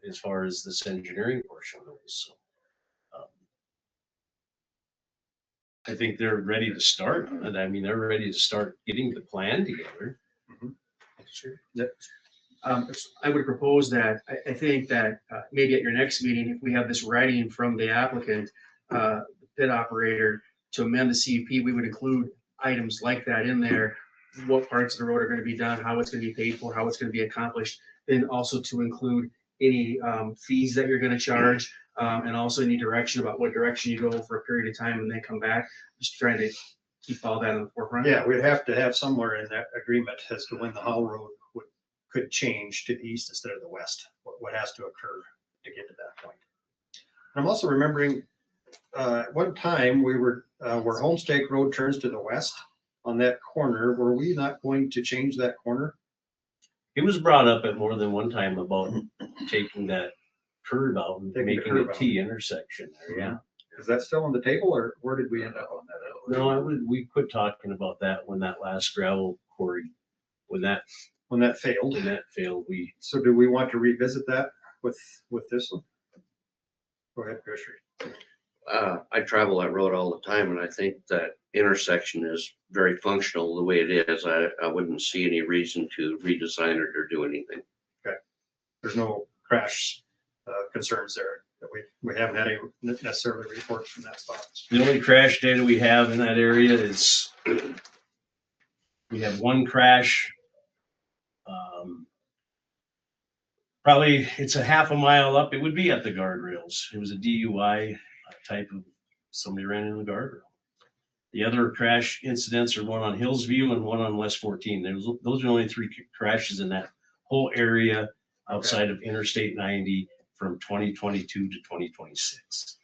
as far as this engineering portion goes. So, I think they're ready to start. And I mean, they're ready to start getting the plan together. Sure. I would propose that, I think that maybe at your next meeting, if we have this writing from the applicant, the pit operator, to amend the CUP, we would include items like that in there. What parts of the road are going to be done, how it's going to be paid for, how it's going to be accomplished. Then also to include any fees that you're going to charge, and also any direction about what direction you go for a period of time and then come back. Just trying to keep all that in the forefront. Yeah, we'd have to have somewhere in that agreement as to when the Howell Road could change to the east instead of the west. What has to occur to get to that point. I'm also remembering one time we were where Homestake Road turns to the west on that corner. Were we not going to change that corner? It was brought up at more than one time about taking that curve out and making a T intersection there. Yeah. Is that still on the table, or where did we end up on that? No, we quit talking about that when that last gravel quarry, when that failed, So do we want to revisit that with this one? Go ahead, Fisher. I travel that road all the time, and I think that intersection is very functional the way it is. I wouldn't see any reason to redesign it or do anything. Okay. There's no crash concerns there that we haven't had any necessarily reports from that spot. The only crash data we have in that area is we have one crash Probably, it's a half a mile up. It would be at the guardrails. It was a DUI type of, somebody ran in the guardrail. The other crash incidents are one on Hillsview and one on West 14. Those are only 3 crashes in that whole area outside of Interstate 90 from 2022 to 2026.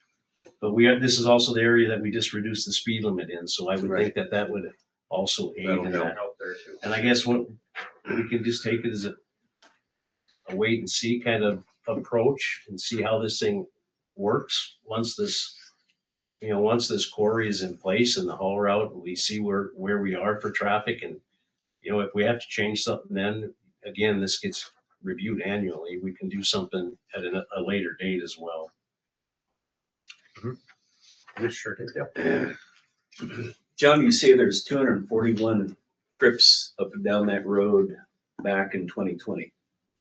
But this is also the area that we just reduced the speed limit in, so I would think that that would also aid in that. Out there too. And I guess what we can just take it as a wait and see kind of approach and see how this thing works once this quarry is in place and the haul route, and we see where we are for traffic. And, if we have to change something, then again, this gets reviewed annually. We can do something at a later date as well. We sure did, yeah. John, you say there's 241 trips up and down that road back in 2020.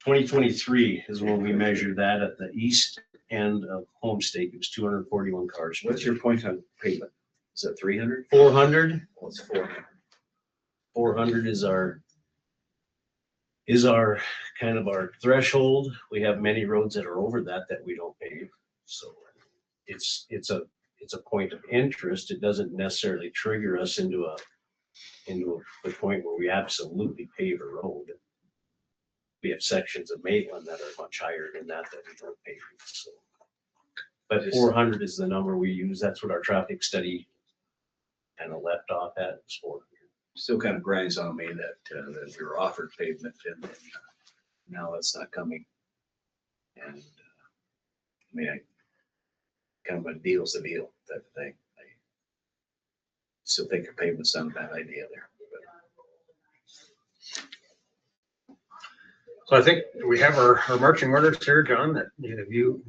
2023 is when we measured that at the east end of Homestake. It was 241 cars. What's your point on pavement? Is that 300? 400? Well, it's 400. 400 is our kind of our threshold. We have many roads that are over that we don't pave. So it's a point of interest. It doesn't necessarily trigger us into a point where we absolutely pave a road. We have sections of Maitland that are much higher than that we don't pave. So, but 400 is the number we use. That's what our traffic study kind of left off at, was 400. Still kind of grinds on me that we were offered pavement and now it's not coming. And I mean, kind of a deal's a deal type of thing. I still think a pavement's not a bad idea there. So I think we have our marching orders here, John, that do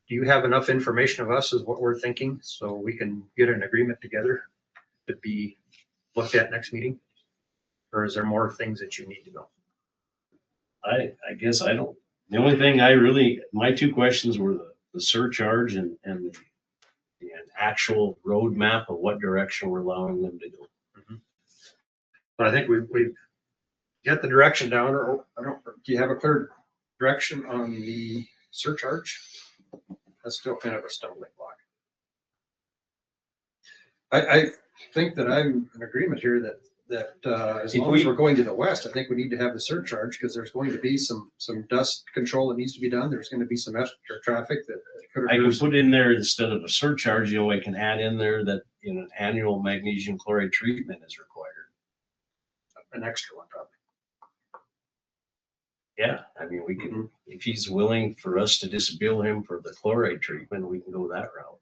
you have enough information of us as what we're thinking so we can get an agreement together to be looked at next meeting? Or is there more things that you need to know? I guess I don't. The only thing my 2 questions were the surcharge and the actual roadmap of what direction we're allowing them to go. But I think we've got the direction down, or do you have a clear direction on the surcharge? That's still kind of a stumbling block. I think that I'm in agreement here that as long as we're going to the west, I think we need to have the surcharge because there's going to be some dust control that needs to be done. There's going to be some extra traffic that could. I could put in there, instead of a surcharge, I can add in there that an annual magnesium chloride treatment is required. An extra one, probably. Yeah, I mean, we can, if he's willing for us to just bill him for the chloride treatment, we can go that route.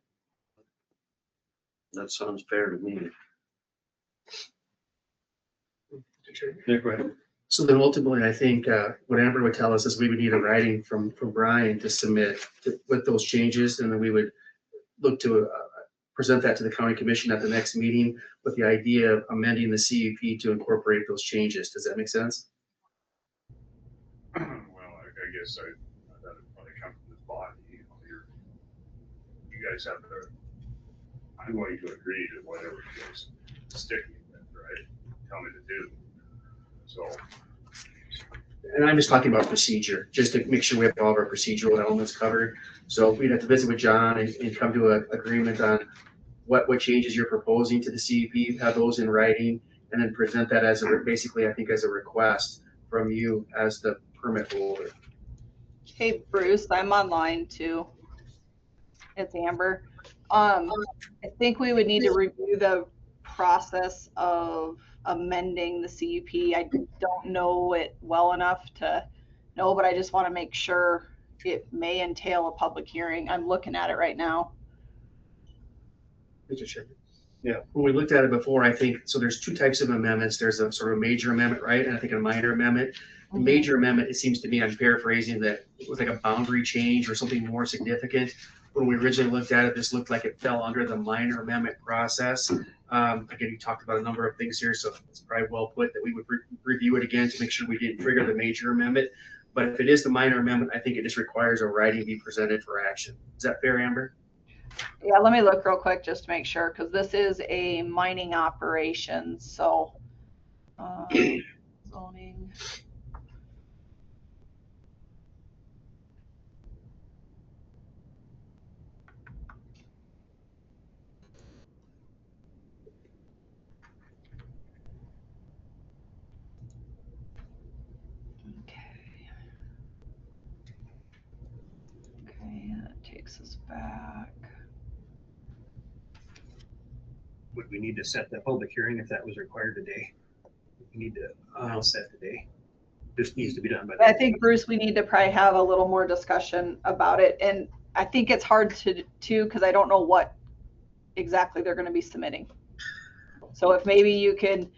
That sounds fair to me. Yeah, go ahead. So then ultimately, I think what Amber would tell us is we would need a writing from Brian to submit with those changes, and then we would look to present that to the county commission at the next meeting with the idea of amending the CUP to incorporate those changes. Does that make sense? Well, I guess that would probably come from this body. You guys have I'm going to agree to whatever you guys stick with, right? Tell me to do. So. And I'm just talking about procedure, just to make sure we have all of our procedural elements covered. So we'd have to visit with John and come to an agreement on what changes you're proposing to the CUP, have those in writing, and then present that as basically, I think, as a request from you as the permit holder. Hey, Bruce, I'm online too. It's Amber. I think we would need to review the process of amending the CUP. I don't know it well enough to know, but I just want to make sure it may entail a public hearing. I'm looking at it right now. Yeah, when we looked at it before, I think, so there's 2 types of amendments. There's a sort of major amendment, right? And I think a minor amendment. The major amendment, it seems to me, I'm paraphrasing, that it was like a boundary change or something more significant. When we originally looked at it, this looked like it fell under the minor amendment process. Again, you talked about a number of things here, so it's probably well put that we would review it again to make sure we didn't trigger the major amendment. But if it is the minor amendment, I think it just requires a writing be presented for action. Is that fair, Amber? Yeah, let me look real quick just to make sure, because this is a mining operation. So zoning. takes us back. Would we need to set the public hearing if that was required today? We need to announce that today. This needs to be done by. I think, Bruce, we need to probably have a little more discussion about it. And I think it's hard to because I don't know what exactly they're going to be submitting. So if maybe you could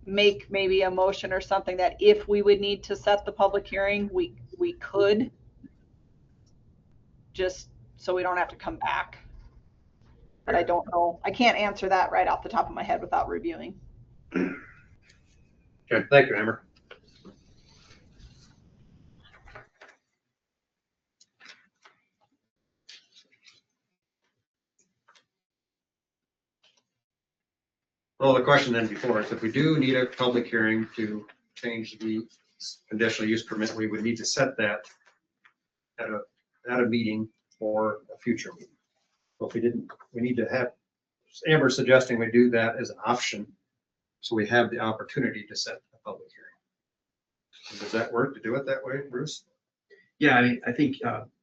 make maybe a motion or something that if we would need to set the public hearing, we could, just so we don't have to come back. But I don't know. I can't answer that right off the top of my head without reviewing. Okay, thank you, Amber. Well, the question then before is if we do need a public hearing to change the conditional use permit, we would need to set that at a meeting or a future meeting. So if we didn't, we need to have, Amber suggesting we do that as an option. So we have the opportunity to set a public hearing. Does that work to do it that way, Bruce? Yeah, I mean, I think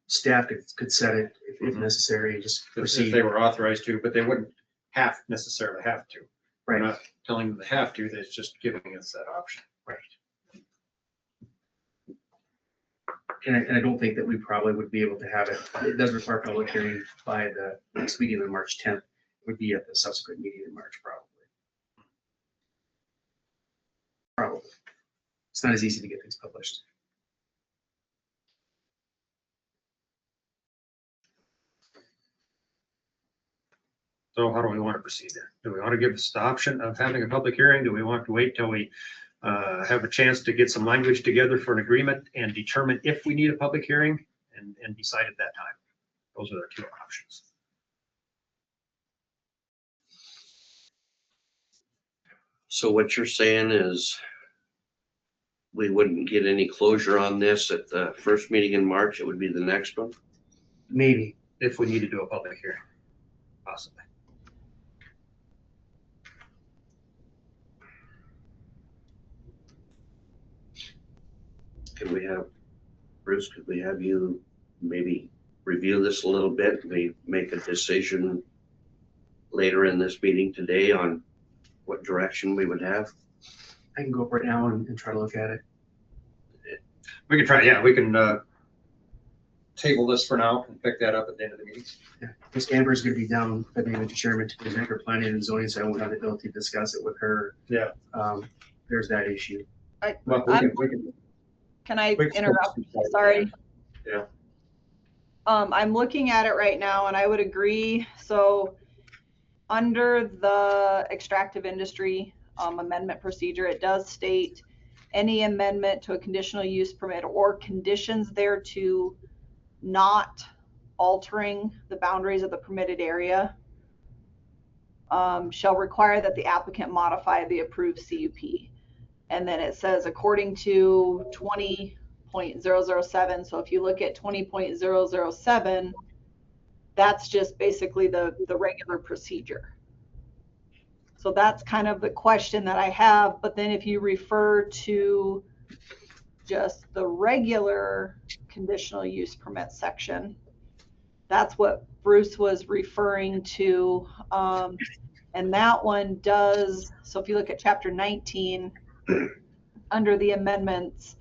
staff could set it if necessary, just If proceed. they were authorized to, but they wouldn't necessarily have to. We're Right. not telling them they have to, they're just giving us that option. Right. And I don't think that we probably would be able to have it. It does require public hearing by the next meeting on March 10th. Would be at the subsequent meeting in March, probably. Probably. It's not as easy to get things published. So how do we want to proceed then? Do we want to give us the option of having a public hearing? Do we want to wait till we have a chance to get some language together for an agreement and determine if we need a public hearing and decide at that time? Those are the two options. So what you're saying is we wouldn't get any closure on this at the first meeting in March, it would be the next one? Maybe. If we need to do a public hearing, possibly. Could we have, Bruce, could we have you maybe review this a little bit? We make a decision later in this meeting today on what direction we would have? I can go up right now and try to look at it. We can try, yeah, we can table this for now and pick that up at the end of the meeting. Yeah, because Amber's going to be down at the chairman to present her planning and zoning, so I won't have the ability to discuss it with her. Yeah. There's that issue. Well, we can. Can I We can- interrupt? Sorry. Yeah. I'm looking at it right now and I would agree. So under the extractive industry amendment procedure, it does state any amendment to a conditional use permit or conditions thereto not altering the boundaries of the permitted area shall require that the applicant modify the approved CUP. And then it says according to 20.007. So if you look at 20.007, that's just basically the regular procedure. So that's kind of the question that I have. But then if you refer to just the regular conditional use permit section, that's what Bruce was referring to. And that one does, so if you look at chapter 19, under the amendments,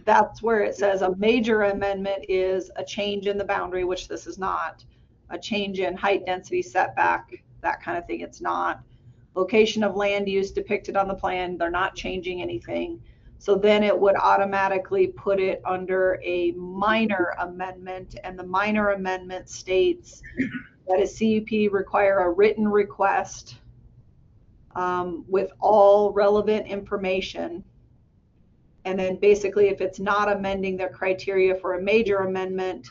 that's where it says a major amendment is a change in the boundary, which this is not, a change in height, density, setback, that kind of thing. It's not. Location of land use depicted on the plan, they're not changing anything. So then it would automatically put it under a minor amendment, and the minor amendment states that a CUP require a written request with all relevant information. And then basically if it's not amending their criteria for a major amendment,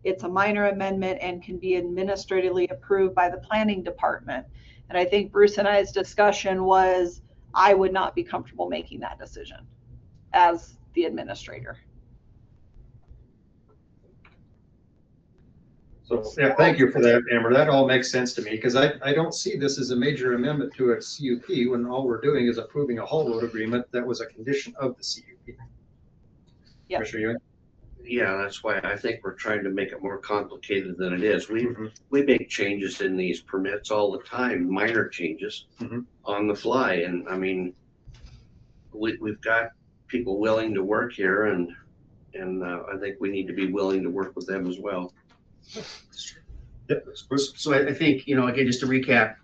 it's a minor amendment and can be administratively approved by the planning department. And I think Bruce and I's discussion was I would not be comfortable making that decision as the administrator. So, yeah, thank you for that, Amber. That all makes sense to me because I don't see this as a major amendment to a CUP when all we're doing is approving a haul road agreement that was a condition of the CUP. Yep. Commissioner Ewing? Yeah, that's why I think we're trying to make it more complicated than it is. We make changes in these permits all the time, minor changes on the fly. And I mean, we've got people willing to work here and I think we need to be willing to work with them as well. Yep. So I think, again, just to recap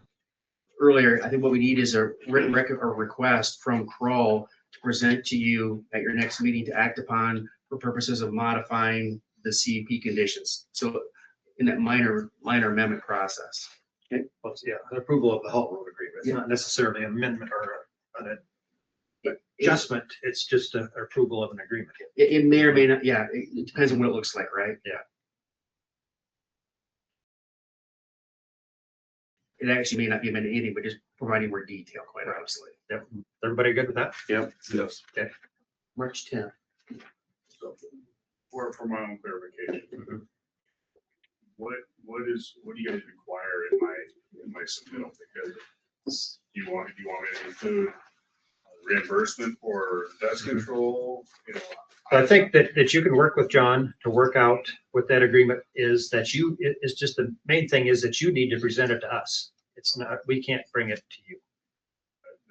earlier, I think what we need is a written record or request from Kroll to present to you at your next meeting to act upon for purposes of modifying the CEP conditions. So in that minor amendment process. Okay. Well, yeah, the approval of the whole road agreement. It's not necessarily an amendment or an adjustment. It's just an approval of an agreement. It may or may not, yeah, it depends on what it looks like, right? Yeah. It actually may not be amending anything, but just providing more detail, quite honestly. Yep. Everybody good with that? Yep. Yes. Okay. March 10th. So, for my own clarification, what do you guys require in my submittal? Because you want me to include reimbursement for dust control, I think that you can work with John to work out what that agreement is, that it's just the main thing is that you need to present it to us. It's not, we can't bring it to you.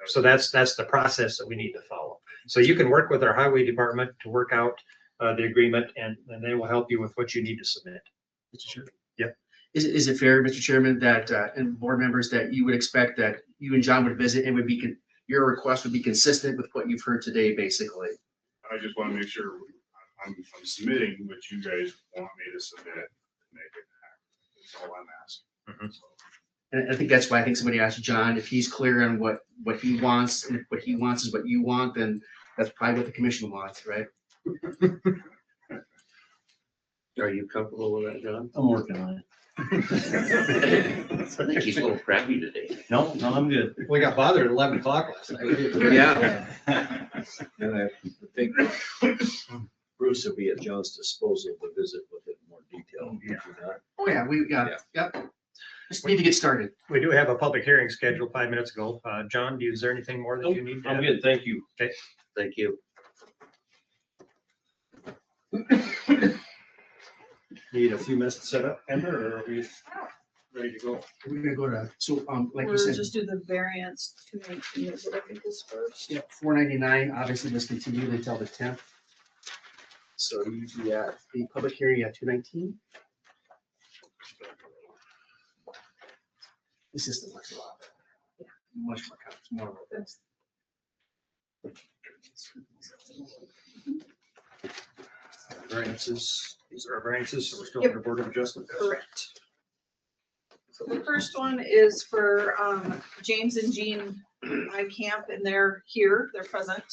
So that's the process that we need to follow. So you can work with our highway department to work out the agreement and they will help you with what you need to submit. Mr. Chairman? Yep. Is it fair, Mr. Chairman, that, and board members, that you would expect that you and John would visit and your request would be consistent with what you've heard today, basically? I just want to make sure I'm submitting what you guys want me to submit to make it happen. That's all I'm asking. And I think that's why I think somebody asked John if he's clear on what he wants, and if what he wants is what you want, then that's probably what the commission wants, right? Are you comfortable with that, John? I'm working on it. I think he's a little crappy today. No, I'm good. We got bothered at 11 o'clock last night. Yeah. And I think Bruce will be at John's disposal to visit with it in more detail. Oh, yeah, yep. Just need to get started. We do have a public hearing scheduled 5 minutes ago. John, is there anything more that you need? I'm good, thank you. Okay. Thank you. Need a few minutes to set up, Amber, or are we ready to go? We're gonna go to, so, like you We'll said, just do the variance 219 is what I think is first. yeah, 499, obviously this continued until the 10th. So usually at the public hearing at 219. This is the much lot. Yeah, much more, more of this. Variances, these are our variances, so we're still Yep. under board of adjustment. Correct. So the first one is for James and Jean Camp, and they're here, they're present.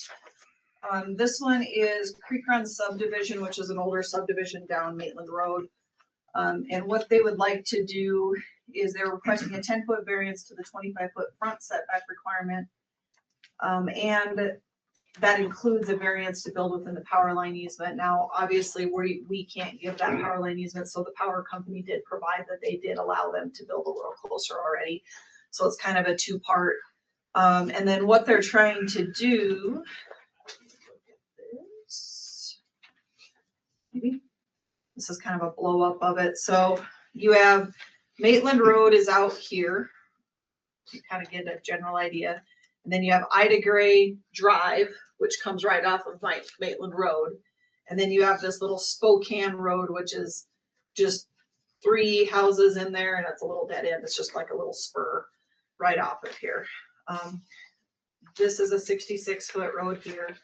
This one is Creek Run subdivision, which is an older subdivision down Maitland Road. And what they would like to do is they're requesting a 10-foot variance to the 25-foot front setback requirement. And that includes a variance to build within the power line easement. Now, obviously, we can't give that power line easement, so the power company did provide that they did allow them to build a little closer already. So it's kind of a two-part. And then what they're trying to do, maybe this is kind of a blow up of it. So you have Maitland Road is out here. You kind of get a general idea. And then you have Ida Gray Drive, which comes right off of Maitland Road. And then you have this little Spokane Road, which is just 3 houses in there, and it's a little dead end. It's just like a little spur right off of here. This is a 66-foot road here.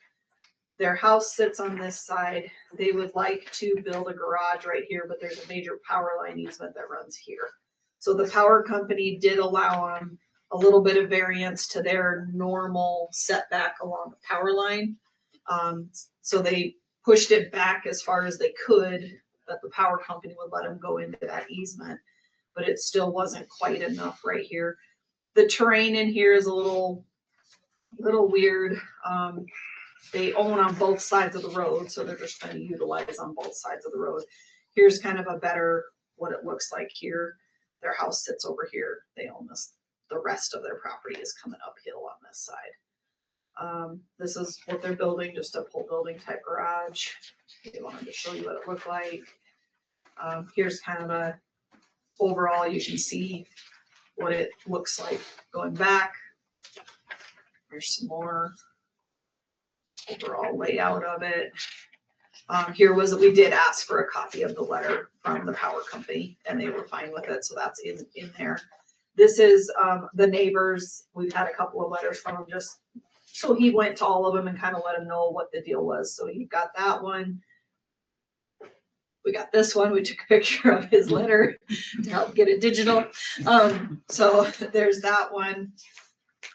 Their house sits on this side. They would like to build a garage right here, but there's a major power line easement that runs here. So the power company did allow them a little bit of variance to their normal setback along the power line. So they pushed it back as far as they could, that the power company would let them go into that easement, but it still wasn't quite enough right here. The terrain in here is a little weird. They own on both sides of the road, so they're just going to utilize on both sides of the road. Here's kind of a better what it looks like here. Their house sits over here. They own this. The rest of their property is coming uphill on this side. This is what they're building, just a pole building type garage. They wanted to show you what it looked like. Here's kind of a overall, you can see what it looks like going back. There's some more overall layout of it. Here was, we did ask for a copy of the letter from the power company and they were fine with it. So that's in there. This is the neighbors. We've had a couple of letters from them just, so he went to all of them and kind of let them know what the deal was. So he got that one. We got this one. We took a picture of his letter to help get it digital. So there's that one.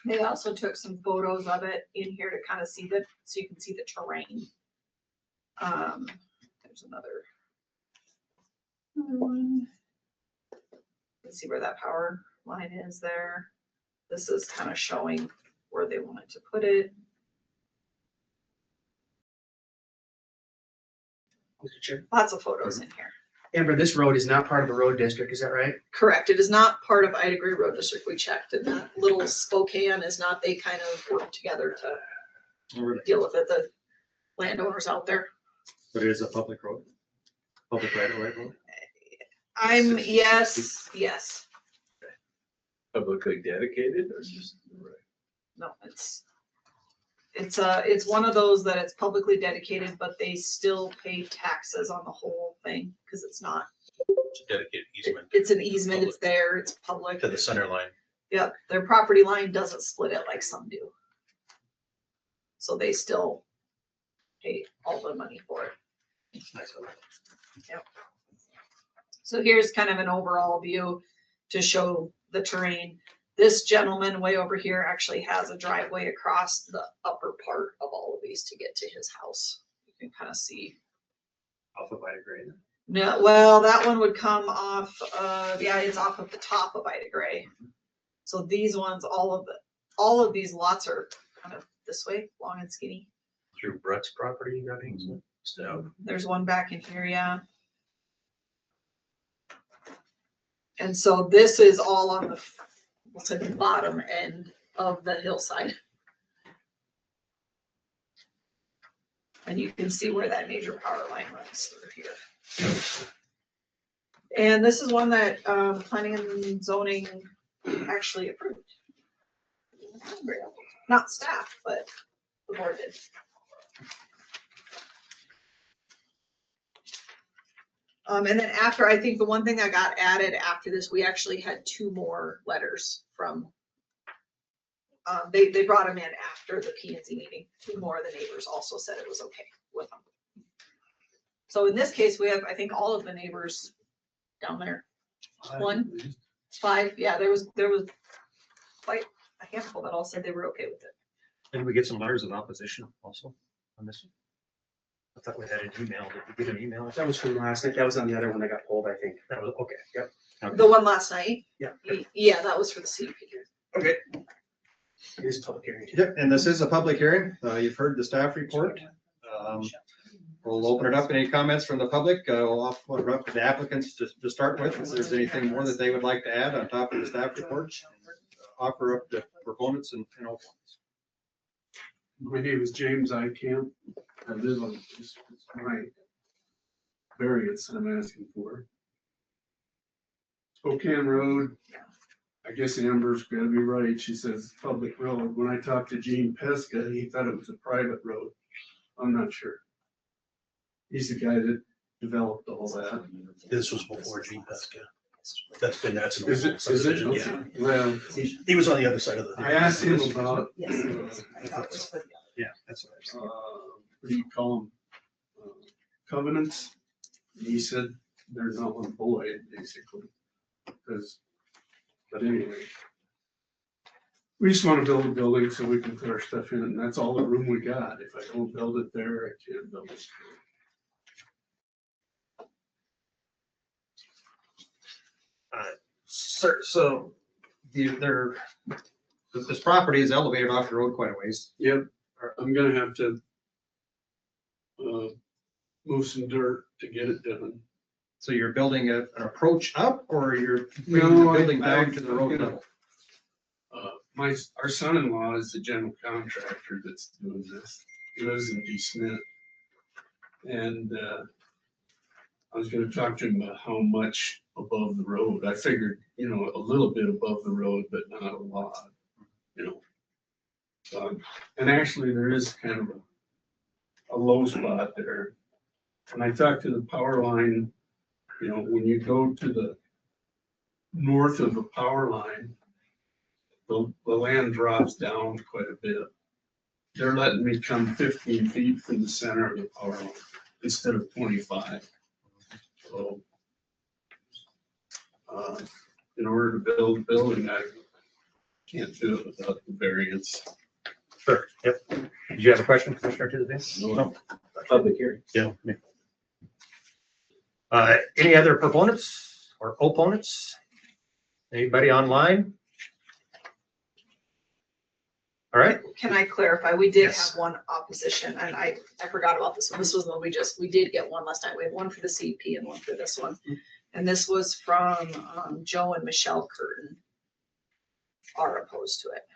They also took some photos of it in here to kind of see that, so you can see the terrain. There's another one. Let's see where that power line is there. This is kind of showing where they wanted to put it. Lots of photos in here. Amber, this road is not part of the road district, is that right? Correct. It is not part of Ida Gray Road District. We checked, and that little Spokane is not, they kind of work together to deal with it, the landowners out there. But it is a public road, public right of way road. Yes. Publicly dedicated or just? No, it's one of those that it's publicly dedicated, but they still pay taxes on the whole thing because it's not. It's a dedicated easement It's an easement. It's there. It's public. to the center line. Yep, their property line doesn't split it like some do. So they still pay all the money for it. Nice of it. Yep. So here's kind of an overall view to show the terrain. This gentleman way over here actually has a driveway across the upper part of all of these to get to his house. You can kind of see. Off of Ida Gray. No, well, that one would come off, yeah, it's off of the top of Ida Gray. So these ones, all of these lots are kind of this way, long and skinny. Through Brett's property, you got easement. So There's one back in here, yeah. And so this is all on the, we'll say the bottom end of the hillside. And you can see where that major power line runs through here. And this is one that planning and zoning actually approved. Not staff, but the board did. And then after, I think the one thing that got added after this, we actually had 2 more letters from, they brought them in after the P&Z meeting. 2 more of the neighbors also said it was okay with them. So in this case, we have, I think, all of the neighbors down there. 5, yeah, there was quite a handful that all said they were okay with it. Did we get some letters of opposition also on this one? I thought we had an email. Did we get an email? That was from last night. That was on the other one that got pulled, I think. That was, okay, yep. Okay. The one last night? Yeah. Yeah, that was for the CUP. Okay. It is a public hearing. Yep, and this is a public hearing. You've heard the staff report. We'll open it up. Any comments from the public? We'll open it up to the applicants to start with. If there's anything more that they would like to add on top of the staff report, offer up to proponents and opponents. My name is James Camp. I live on this, my variance that I'm asking for. Spokane Road, I guess Amber's gotta be right. She says public road. When I talked to Gene Pesca, he thought it was a private road. I'm not sure. He's the guy that developed all that. this was before Gene Pesca. That's an Is old it? subdivision, Okay. yeah. Well, He was on the other side of the. I asked him about, Yeah, that's what I was saying. what do you call them? Covenants. And he said they're null and void, basically. But anyway. We just want to build a building so we can put our stuff in, and that's all the room we got. If I don't build it there, I can't build it. So this property is elevated off the road quite a ways. Yep, I'm gonna have to move some dirt to get it done. So you're building an approach up or you're No, building I- down to the road level? our son-in-law is the general contractor that's doing this. He lives in D. Smith. And, I was gonna talk to him about how much above the road. I figured, a little bit above the road, but not a lot, And actually there is kind of a low spot there. And I talked to the power line, when you go to the north of the power line, the land drops down quite a bit. They're letting me come 15 feet from the center of the power line instead of 25. So, in order to build a building, I can't do it without the variance. Sure, yep. Did you have a question, Commissioner, to the bench? No. Public hearing. Yeah. Any other proponents or opponents? Anybody online? All right. Can I clarify? We did Yes. have one opposition and I forgot about this one. This was the one we did get one last night. We had one for the CP and one for this one. And this was from Joe and Michelle Curtin are opposed to it.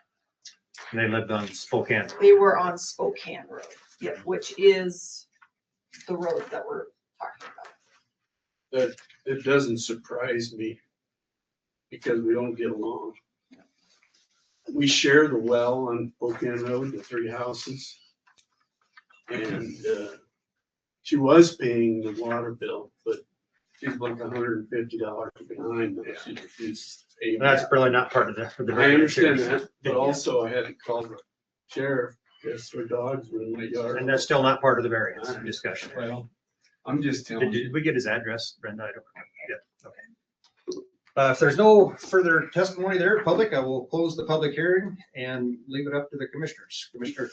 And they lived on Spokane. They were on Spokane Road, yeah, which is the road that we're talking about. That it doesn't surprise me because we don't get along. We share the well on Spokane Road, the 3 houses. And she was paying the water bill, but she's like $150 behind. She's paying That's that. really not part of the. I understand that, but also I had to call the sheriff because her dogs were in my yard. And that's still not part of the variance discussion. Well, I'm just telling you. Did we get his address, Brenda? I don't know. Yeah, okay. If there's no further testimony there, public, I will close the public hearing and leave it up to the commissioners. Commissioner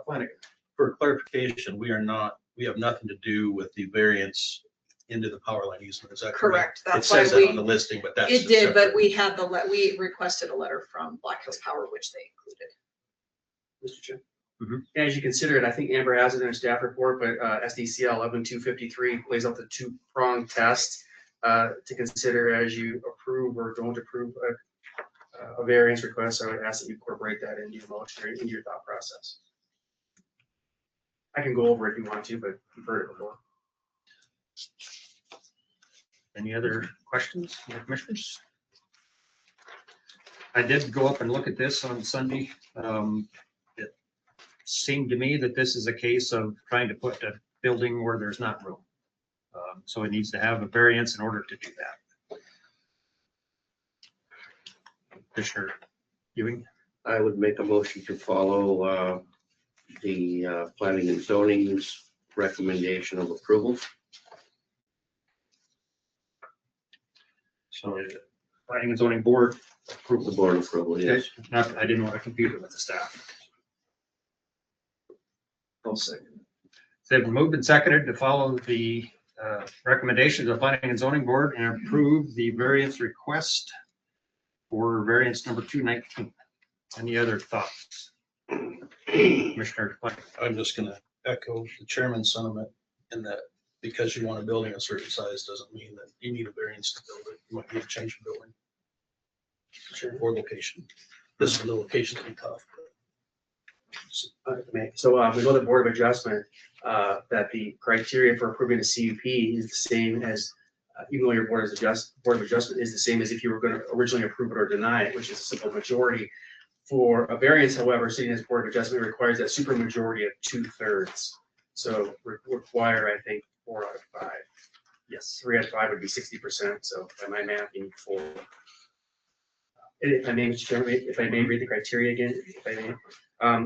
Flanagan. For clarification, we have nothing to do with the variance into the power line easement. Is that correct? Correct. That's It says why that on the listing, but that's. It did, separate. but we had we requested a letter from Black Hills Power, which they included. Mr. Chair. Mhm. As you consider it, I think Amber has it in her staff report, but SDCL 11253 lays out the 2-prong test to consider as you approve or don't approve a variance request. I would ask that you incorporate that into your motion or into your thought process. I can go over it if you want to, but you've heard it before. Any other questions from the commissioners? I did go up and look at this on Sunday. It seemed to me that this is a case of trying to put a building where there's not room. So it needs to have a variance in order to do that. Commissioner Ewing? I would make a motion to follow the planning and zoning's recommendation of approval. So planning and zoning board approval. The board approval, yes. Not, I didn't want to compete it with the staff. I'll second. They've moved and seconded to follow the recommendations of planning and zoning board and approve the variance request for variance number 219. Any other thoughts? Commissioner Flanagan. I'm just gonna echo the chairman's sentiment in that because you want a building a certain size doesn't mean that you need a variance to build it. You might need to change the building. Or location. This is the location to be tough. So we know the Board of Adjustment, that the criteria for approving a CUP is the same as, even though your Board of Adjustment is the same as if you were going to originally approve it or deny it, which is a simple majority. For a variance, however, sitting as Board of Adjustment requires that supermajority of 2/3. So require, I think, 4 out of 5. Yes, 3 out of 5 would be 60%. So by my math, you need 4. If I may, Mr. Chairman, if I may read the criteria again, if I may.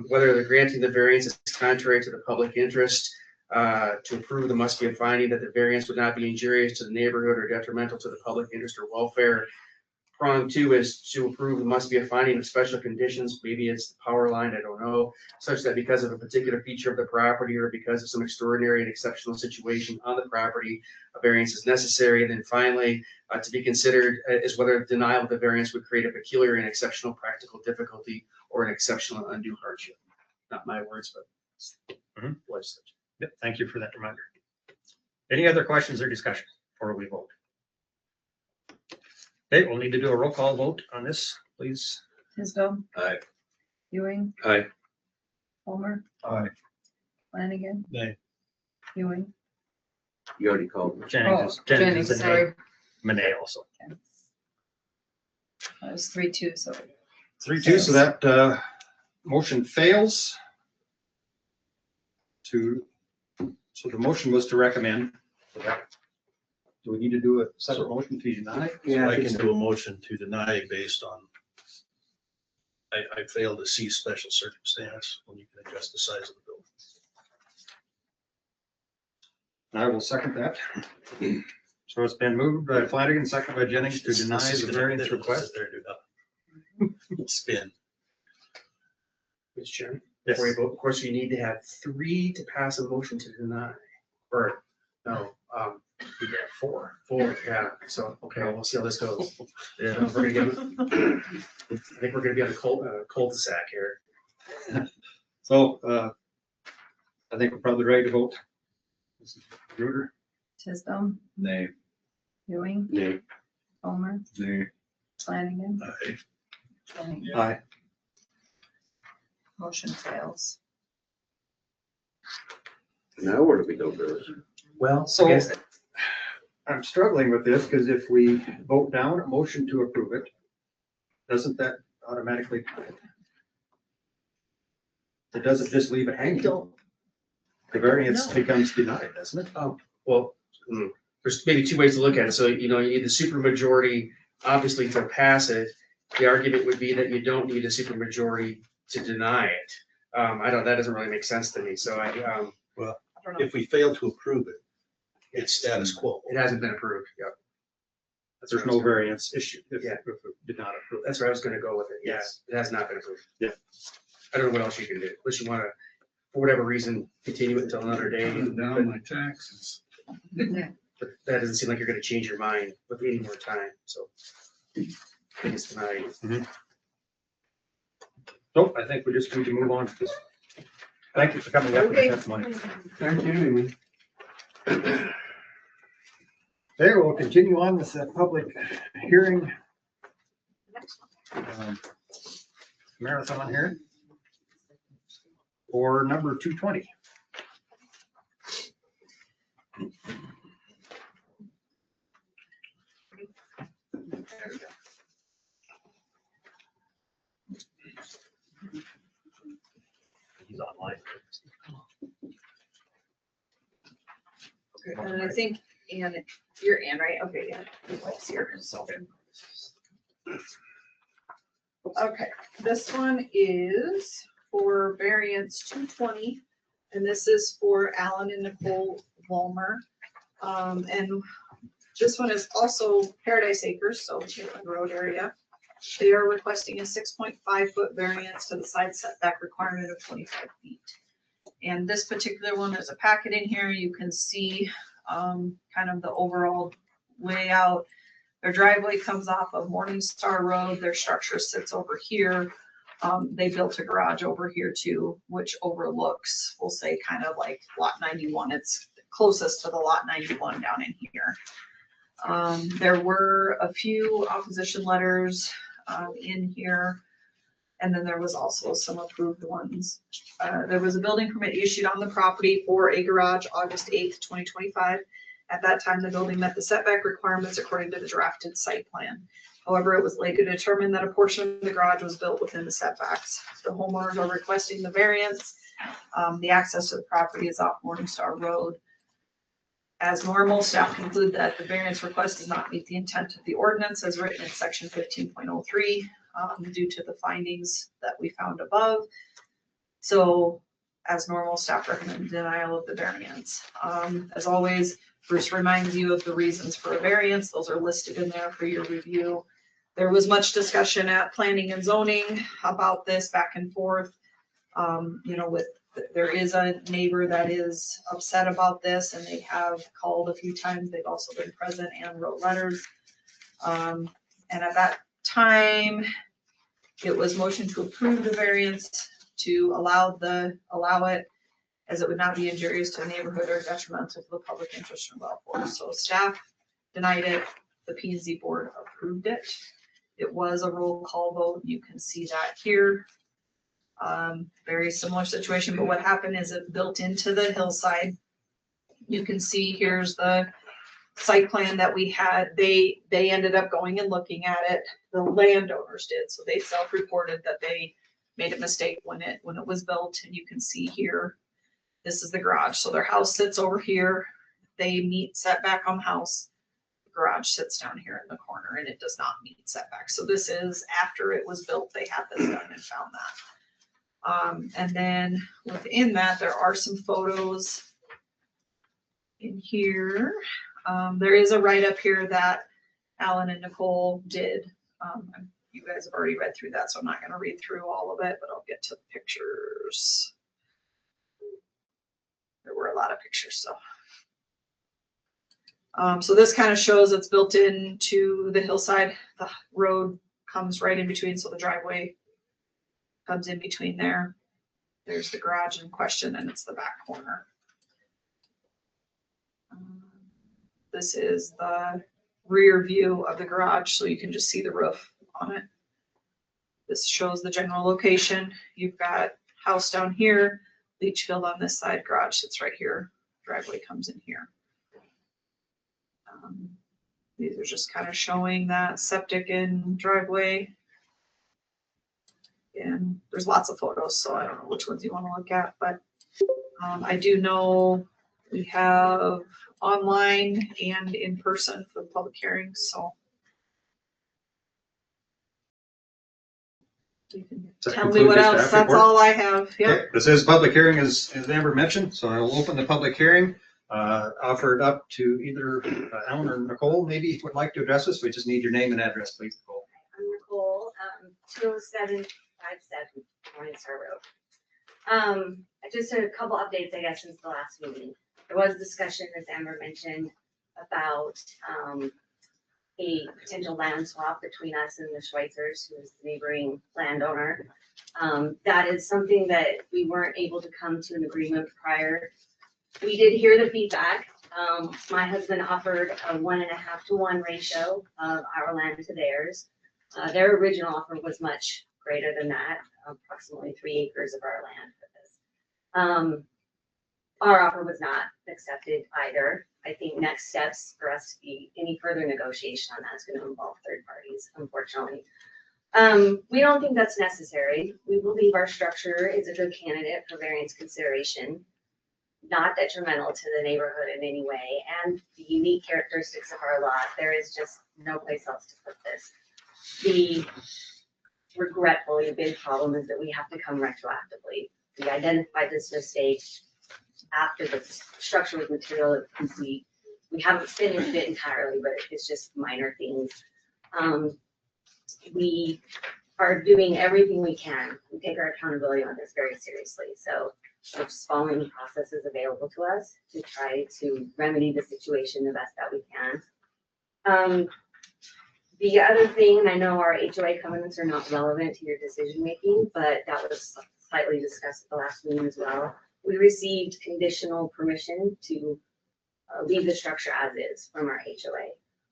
Whether the granting the variance is contrary to the public interest, to approve, there must be a finding that the variance would not be injurious to the neighborhood or detrimental to the public interest or welfare. Prong 2 is to approve, there must be a finding of special conditions, maybe it's the power line, I don't know, such that because of a particular feature of the property or because of some extraordinary and exceptional situation on the property, a variance is necessary. And then finally, to be considered is whether denial of the variance would create a peculiar and exceptional practical difficulty or an exceptional undue hardship. Not my words, but legislature. Yep, thank you for that reminder. Any other questions or discussion before we vote? Okay, we'll need to do a roll call vote on this, please. Tisdale. Aye. Ewing, Aye. Homer, Aye. Flanagan. Nay. Ewing. You already called. Jennings Jennings, is a nay. sorry. Manay also. That was 3-2, so. 3-2, so that motion fails. So the motion was to recommend. Do we need to do a separate motion to deny? So I can do a motion to deny based on, I fail to see special circumstance when you can adjust the size of the building. And I will second that. So it's been moved by Flanagan, seconded by Jennings to deny the variance request. There, do nothing. Spin. Mr. Chairman, Yes. before you vote, of course, you need to have 3 to pass a motion to deny, or, no, We got 4. 4, yeah, so, okay, we'll see how this goes. Yeah, we're gonna get, I think we're gonna be on a cul-de-sac here. So I think we're probably ready to vote. Gruder? Tisdale, Nay. Ewing, Nay. Homer, Nay. Flanagan. Aye. Jennings. Aye. Motion fails. Now where do we go, Bruce? Well, So- I guess, I'm struggling with this because if we vote down a motion to approve it, doesn't that automatically? It doesn't just leave it hanging. The variance becomes denied, doesn't it? well, there's maybe 2 ways to look at it. So, you need the supermajority, obviously, to pass it. The argument would be that you don't need a supermajority to deny it. That doesn't really make sense to me. So Well, I don't know. if we fail to approve it, it's status quo. it hasn't been approved. Yep. There's no variance issue if Yeah. if we did not approve it. That's where I was gonna go with it. Yeah, Yes. it has not been approved. Yeah. I don't know what else you can do, unless you wanna, for whatever reason, continue it until another day. Put down my taxes. But that doesn't seem like you're gonna change your mind with any more time, so. I think it's tonight. Nope, I think we just need to move on to this. Thank you for coming up with Okay. the testimony. Thank you, Amy. Okay, we'll continue on with the public hearing. Marathon here. For number 220. He's online. And I think, Ann, you're Ann, right? Okay, yeah. Your wife's here, so. Okay, this one is for variance 220, and this is for Alan and Nicole Volmer. And this one is also Paradise Acres, so Maitland Road area. They are requesting a 6.5-foot variance to the side setback requirement of 25 feet. And this particular one, there's a packet in here. You can see kind of the overall layout. Their driveway comes off of Morningstar Road. Their structure sits over here. They built a garage over here too, which overlooks, we'll say, kind of like lot 91. It's closest to the lot 91 down in here. There were a few opposition letters in here. And then there was also some approved ones. There was a building permit issued on the property for a garage August 8th, 2025. At that time, the building met the setback requirements according to the drafted site plan. However, it was later determined that a portion of the garage was built within the setbacks. The homeowners are requesting the variance. The access to the property is off Morningstar Road. As normal, staff conclude that the variance request does not meet the intent of the ordinance as written in section 15.03 due to the findings that we found above. So as normal, staff recommend denial of the variance. As always, Bruce reminds you of the reasons for a variance. Those are listed in there for your review. There was much discussion at planning and zoning about this back and forth. There is a neighbor that is upset about this, and they have called a few times. They've also been present and wrote letters. And at that time, it was motion to approve the variance to allow it, as it would not be injurious to the neighborhood or detrimental to the public interest and welfare. So staff denied it. The P&Z board approved it. It was a roll call vote. You can see that here. Very similar situation, but what happened is it built into the hillside. You can see here's the site plan that we had. They ended up going and looking at it. The landowners did, so they self-reported that they made a mistake when it was built. And you can see here, this is the garage. So their house sits over here. They meet setback on the house. The garage sits down here in the corner and it does not meet setback. So this is after it was built, they had this done and found that. And then within that, there are some photos in here. There is a write-up here that Alan and Nicole did. You guys have already read through that, so I'm not going to read through all of it, but I'll get to the pictures. There were a lot of pictures, so. So this kind of shows it's built into the hillside. The road comes right in between, so the driveway comes in between there. There's the garage in question, and it's the back corner. This is the rear view of the garage, so you can just see the roof on it. This shows the general location. You've got house down here, leach field on this side, garage sits right here, driveway comes in here. These are just kind of showing that septic and driveway. And there's lots of photos, so I don't know which ones you want to look at, but I do know we have online and in person for the public hearings, so. You can tell me what else, that's all I have, yeah. Okay, this is public hearing as Amber mentioned, so I will open the public hearing. Offer it up to either Alan or Nicole, maybe would like to address us. We just need your name and address, please, Nicole. I'm Nicole, 20757 Morningstar Road. Just a couple updates, I guess, since the last meeting. There was discussion, as Amber mentioned, about a potential land swap between us and the Schweitzers, who is the neighboring landowner. That is something that we weren't able to come to an agreement prior. We did hear the feedback. My husband offered a 1.5 to 1 ratio of our land to theirs. Their original offer was much greater than that, approximately 3 acres of our land for this. Our offer was not accepted either. I think next steps for us to be any further negotiation on that is going to involve third parties, unfortunately. We don't think that's necessary. We believe our structure is a good candidate for variance consideration, not detrimental to the neighborhood in any way, and the unique characteristics of our lot. There is just no place else to put this. The regretfully big problem is that we have to come retroactively. We identified this mistake after the structure was material complete. We haven't finished it entirely, but it's just minor things. We are doing everything we can. We take our accountability on this very seriously. So we're just following the processes available to us to try to remedy the situation the best that we can. The other thing, and I know our HOA covenants are not relevant to your decision making, but that was slightly discussed at the last meeting as well. We received conditional permission to leave the structure as is from our HOA.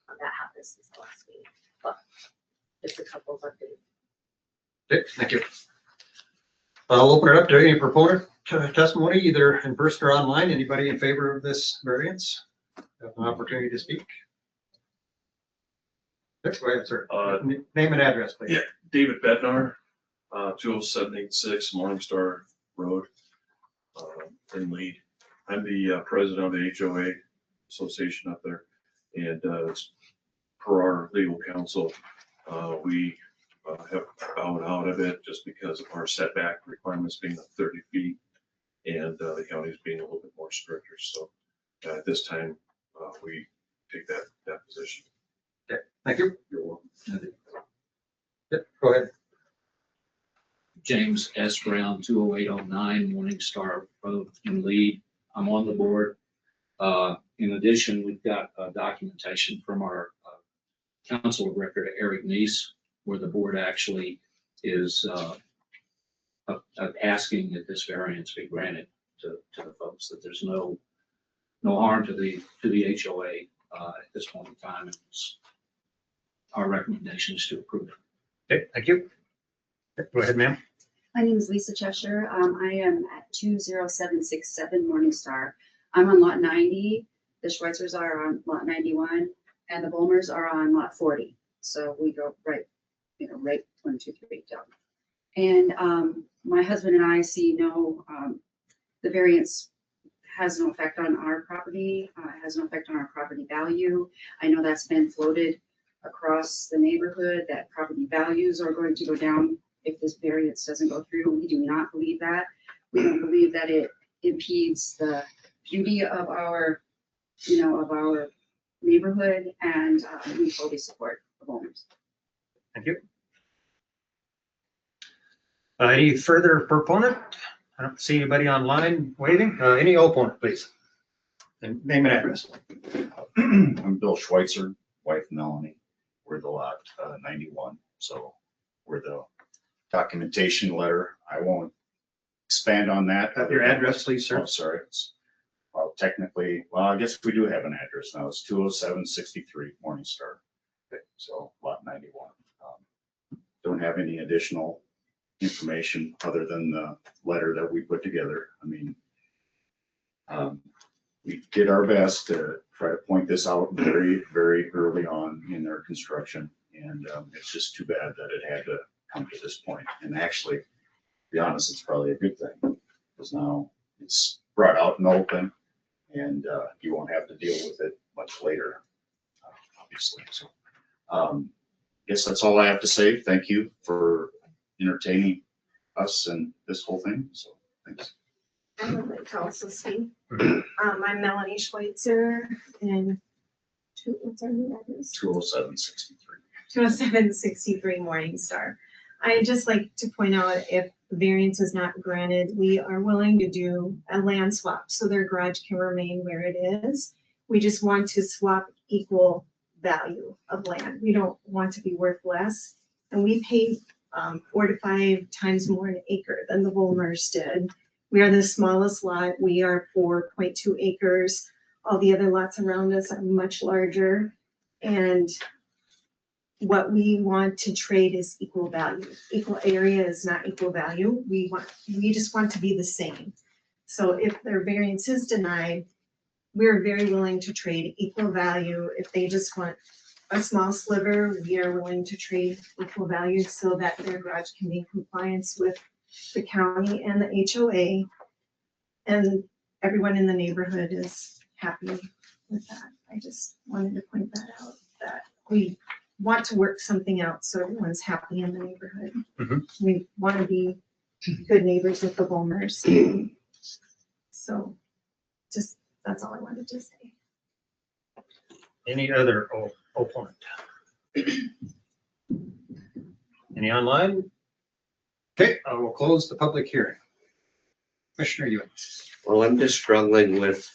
That happened since the last meeting. But just a couple of updates. Okay, thank you. I'll open it up to any proponent testimony, either in person or online. Anybody in favor of this variance? Have an opportunity to speak. Go ahead, sir. Name and address, please. Yeah, David Bednar, 20786 Morningstar Road, in Lead. I'm the president of the HOA association up there, and per our legal counsel, we have bowed out of it just because of our setback requirements being 30 feet, and the county's being a little bit more stricter. So at this time, we take that position. Okay, thank you. You're welcome. Yep, go ahead. James S. Brown, 20809 Morningstar Road in Lead. I'm on the board. In addition, we've got documentation from our council of record, Eric Neese, where the board actually is asking that this variance be granted to the folks, that there's no harm to the HOA at this point in time. And our recommendation is to approve. Okay, thank you. Go ahead, ma'am. My name is Lisa Cheshire. I am at 20767 Morningstar. I'm on lot 90. The Schweitzers are on lot 91 and the Bulmers are on lot 40. So we go right, right 1, 2, 3 down. And my husband and I see the variance has no effect on our property, has no effect on our property value. I know that's been floated across the neighborhood that property values are going to go down if this variance doesn't go through. We do not believe that. We don't believe that it impedes the beauty of our, of our neighborhood, and we fully support the owners. Thank you. Any further proponent? I don't see anybody online waiting. Any opponent, please? And name and address. I'm Bill Schweitzer, wife Melanie. We're the lot 91. So we're the documentation letter. I won't expand on that. Your address, please, sir. Oh, sorry. Well, technically, I guess we do have an address now. It's 20763 Morningstar. Okay, so lot 91. Don't have any additional information other than the letter that we put together. I mean, we did our best to try to point this out very, very early on in their construction. And it's just too bad that it had to come to this point. And actually, to be honest, it's probably a good thing because now it's brought out in open and you won't have to deal with it much later, obviously. So I guess that's all I have to say. Thank you for entertaining us and this whole thing. So thanks. I would like to also speak. I'm Melanie Schweitzer and what's our new address? 20763. 20763 Morningstar. I'd just like to point out if the variance is not granted, we are willing to do a land swap so their garage can remain where it is. We just want to swap equal value of land. We don't want to be worth less. And we pay 4 to 5 times more an acre than the Wolmers did. We are the smallest lot. We are 4.2 acres. All the other lots around us are much larger. And what we want to trade is equal value. Equal area is not equal value. We just want to be the same. So if their variance is denied, we're very willing to trade equal value. If they just want a small sliver, we are willing to trade equal value so that their garage can be in compliance with the county and the HOA. And everyone in the neighborhood is happy with that. I just wanted to point that out, that we want to work something out so everyone's happy in the neighborhood. We want to be good neighbors with the Wolmers. So just, that's all I wanted to say. Any other opponent? Any online? Okay, I will close the public hearing. Commissioner Ewing. Well, I'm just struggling with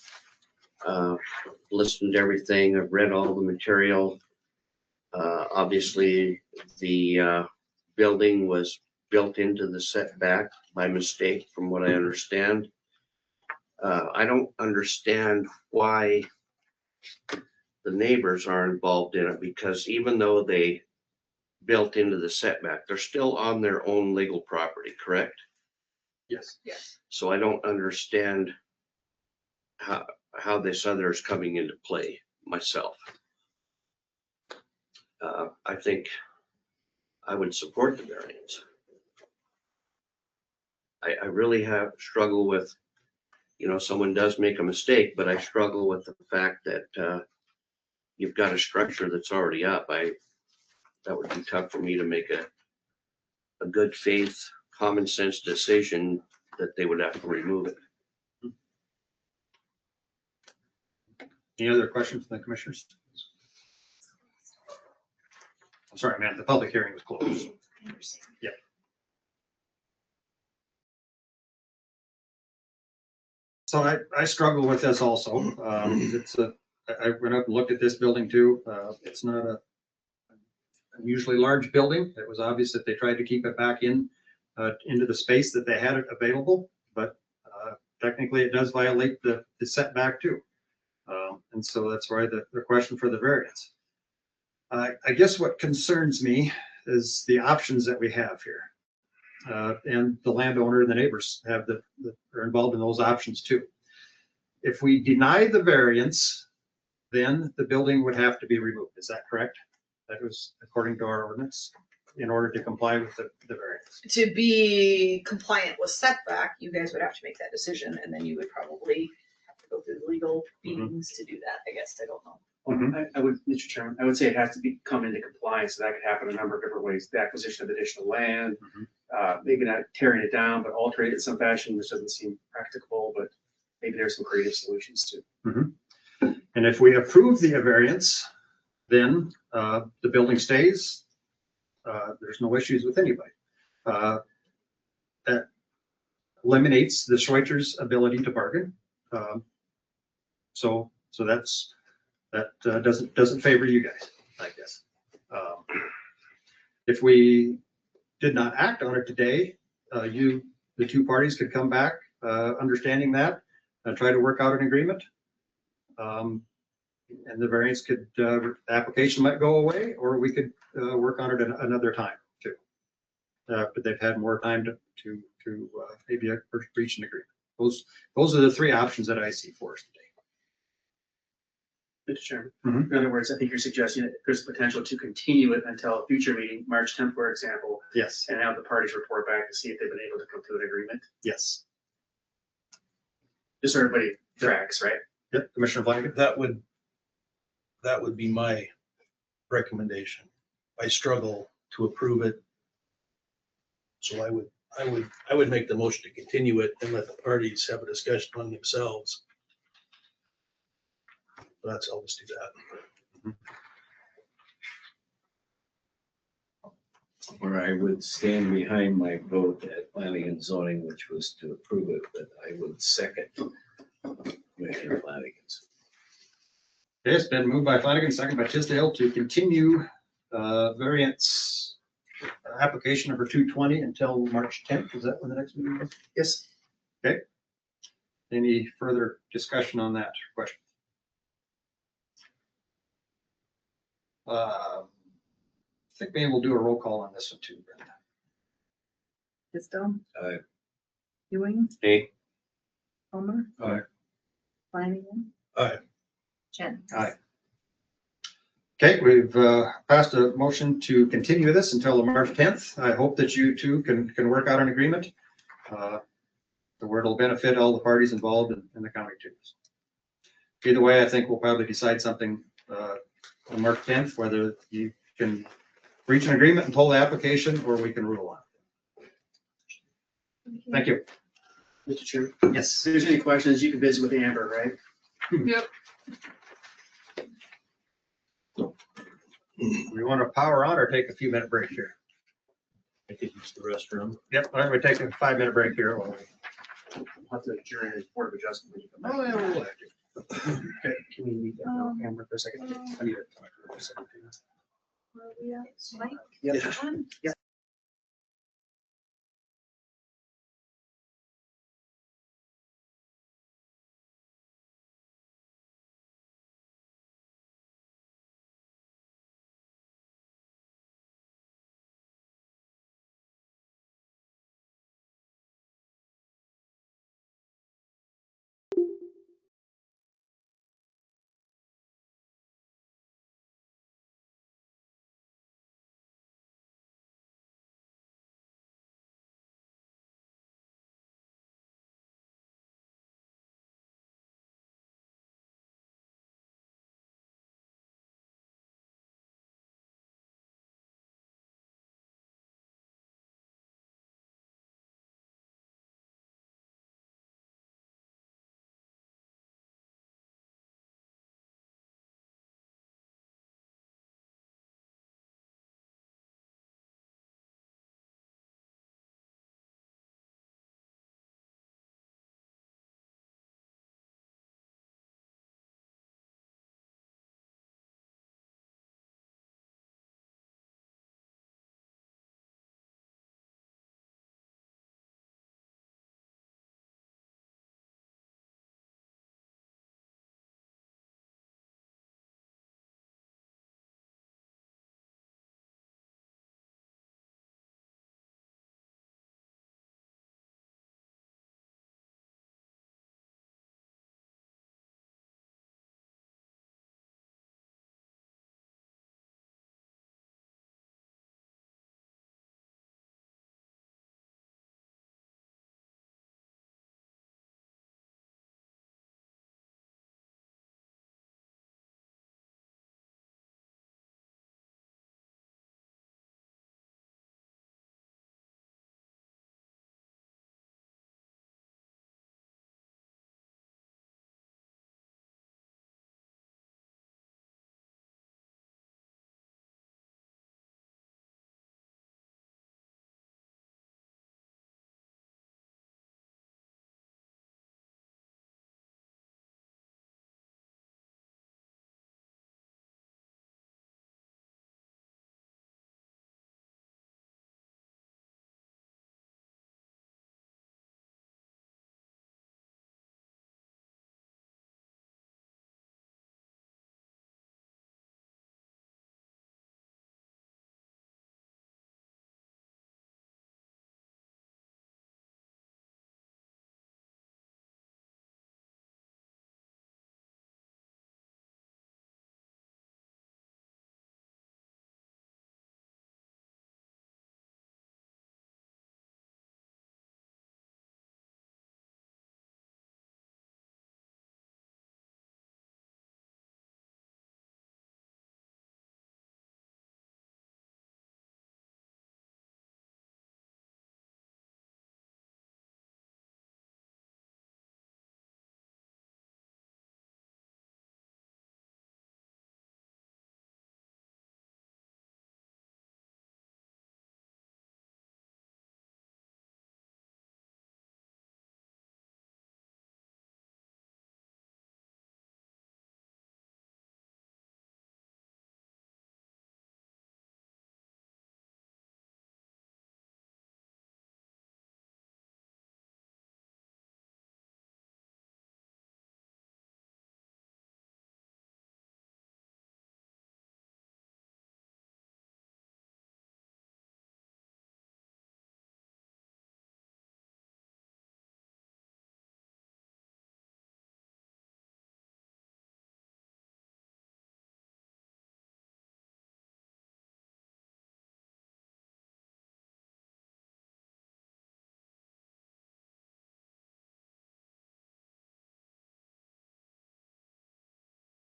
listening to everything. I've read all the material. Obviously, the building was built into the setback by mistake, from what I understand. I don't understand why the neighbors are involved in it, because even though they built into the setback, they're still on their own legal property, correct? Yes. Yes. So I don't understand how this other is coming into play myself. I think I would support the variance. I really have struggle with, someone does make a mistake, but I struggle with the fact that you've got a structure that's already up. That would be tough for me to make a good faith, common sense decision that they would have to remove it. Any other questions from the commissioners? I'm sorry, man, the public hearing was closed. Yeah. So I struggle with this also. I went up and looked at this building too. It's not a unusually large building. It was obvious that they tried to keep it back into the space that they had it available, but technically it does violate the setback too. And so that's why the question for the variance. I guess what concerns me is the options that we have here. and the landowner and the neighbors are involved in those options too. If we deny the variance, then the building would have to be removed. Is that correct? That was according to our ordinance, in order to comply with the variance. To be compliant with setback, you guys would have to make that decision, and then you would probably have to go through the legal meetings to do that, I guess, I don't know. I would, Mr. Chairman, I would say it has to come into compliance, so that could happen a number of different ways. The acquisition of additional land, maybe not tearing it down, but altering it in some fashion, which doesn't seem practicable, but maybe there's some creative solutions too. And if we approve the variance, then the building stays. There's no issues with anybody. That eliminates the Schweitzer's ability to bargain. So that doesn't favor you guys, I guess. If we did not act on it today, the two parties could come back, understanding that, and try to work out an agreement. And the variance the application might go away, or we could work on it another time too. But they've had more time to maybe reach an agreement. Those are the three options that I see for us today. Mr. Chairman, in other words, I think you're suggesting that there's potential to continue it until a future meeting, March 10th, for example. Yes. And have the parties report back to see if they've been able to come to an agreement. Yes. Just so everybody tracks, right? Yep, Commissioner Flanagan. That would be my recommendation. I struggle to approve it. So I would make the motion to continue it and let the parties have a discussion among themselves. I'll just do that. Where I would stand behind my vote at planning and zoning, which was to approve it, but I would second Commissioner Flanagan's. Okay, it's been moved by Flanagan, second by Tisdale to continue variance application number 220 until March 10th. Is that when the next meeting is? Yes. Okay. Any further discussion on that question? I think maybe we'll do a roll call on this one too, Brenda. Tisdale? Aye. Ewing? Aye. Homer? Aye. Flanagan? Aye. Chen? Aye. Okay, we've passed a motion to continue this until March 10th. I hope that you two can work out an agreement. Where it'll benefit all the parties involved in the county too. Either way, I think we'll probably decide something on March 10th, whether you can reach an agreement and pull the application, or we can rule on it. Thank you. Mr. Chair. Yes. If there's any questions, you can visit with Amber, right? Yep. We want to power on or take a few minute break here? I could use the restroom. Yep, all right, we're taking a 5-minute break here. We'll have to adjourn as Board of Adjustment when you come back. Oh, yeah, we'll have to. Okay, can we meet Amber for a second? I need to talk to her for a second. Where are we at? Mike? Yep. Yeah.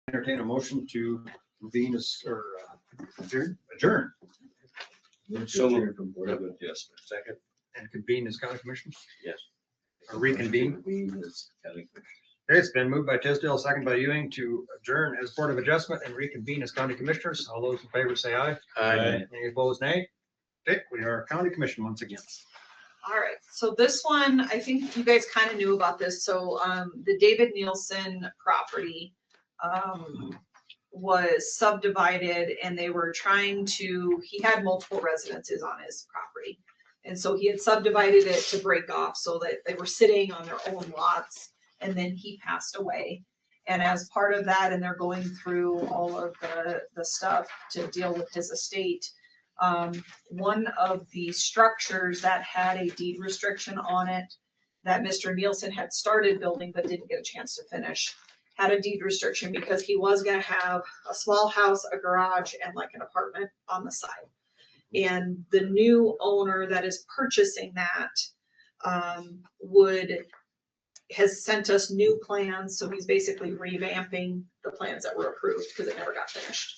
entertain a motion to convene as, or adjourn So moved from Board of Adjustment. second and convene as county commissioners Yes. or reconvene. Convene as county commissioners. Okay, it's been moved by Tisdale, second by Ewing to adjourn as Board of Adjustment and reconvene as county commissioners. All those in favor say aye. Aye. Any opposed, nay? Okay, we are county commission once again. All right, so this one, I think you guys kind of knew about this. So the David Nielsen property was subdivided and they were trying to, he had multiple residences on his property. And so he had subdivided it to break off so that they were sitting on their own lots, and then he passed away. And as part of that, and they're going through all of the stuff to deal with his estate, one of the structures that had a deed restriction on it that Mr. Nielsen had started building but didn't get a chance to finish, had a deed restriction because he was going to have a small house, a garage, and like an apartment on the side. And the new owner that is purchasing that has sent us new plans. So he's basically revamping the plans that were approved because it never got finished.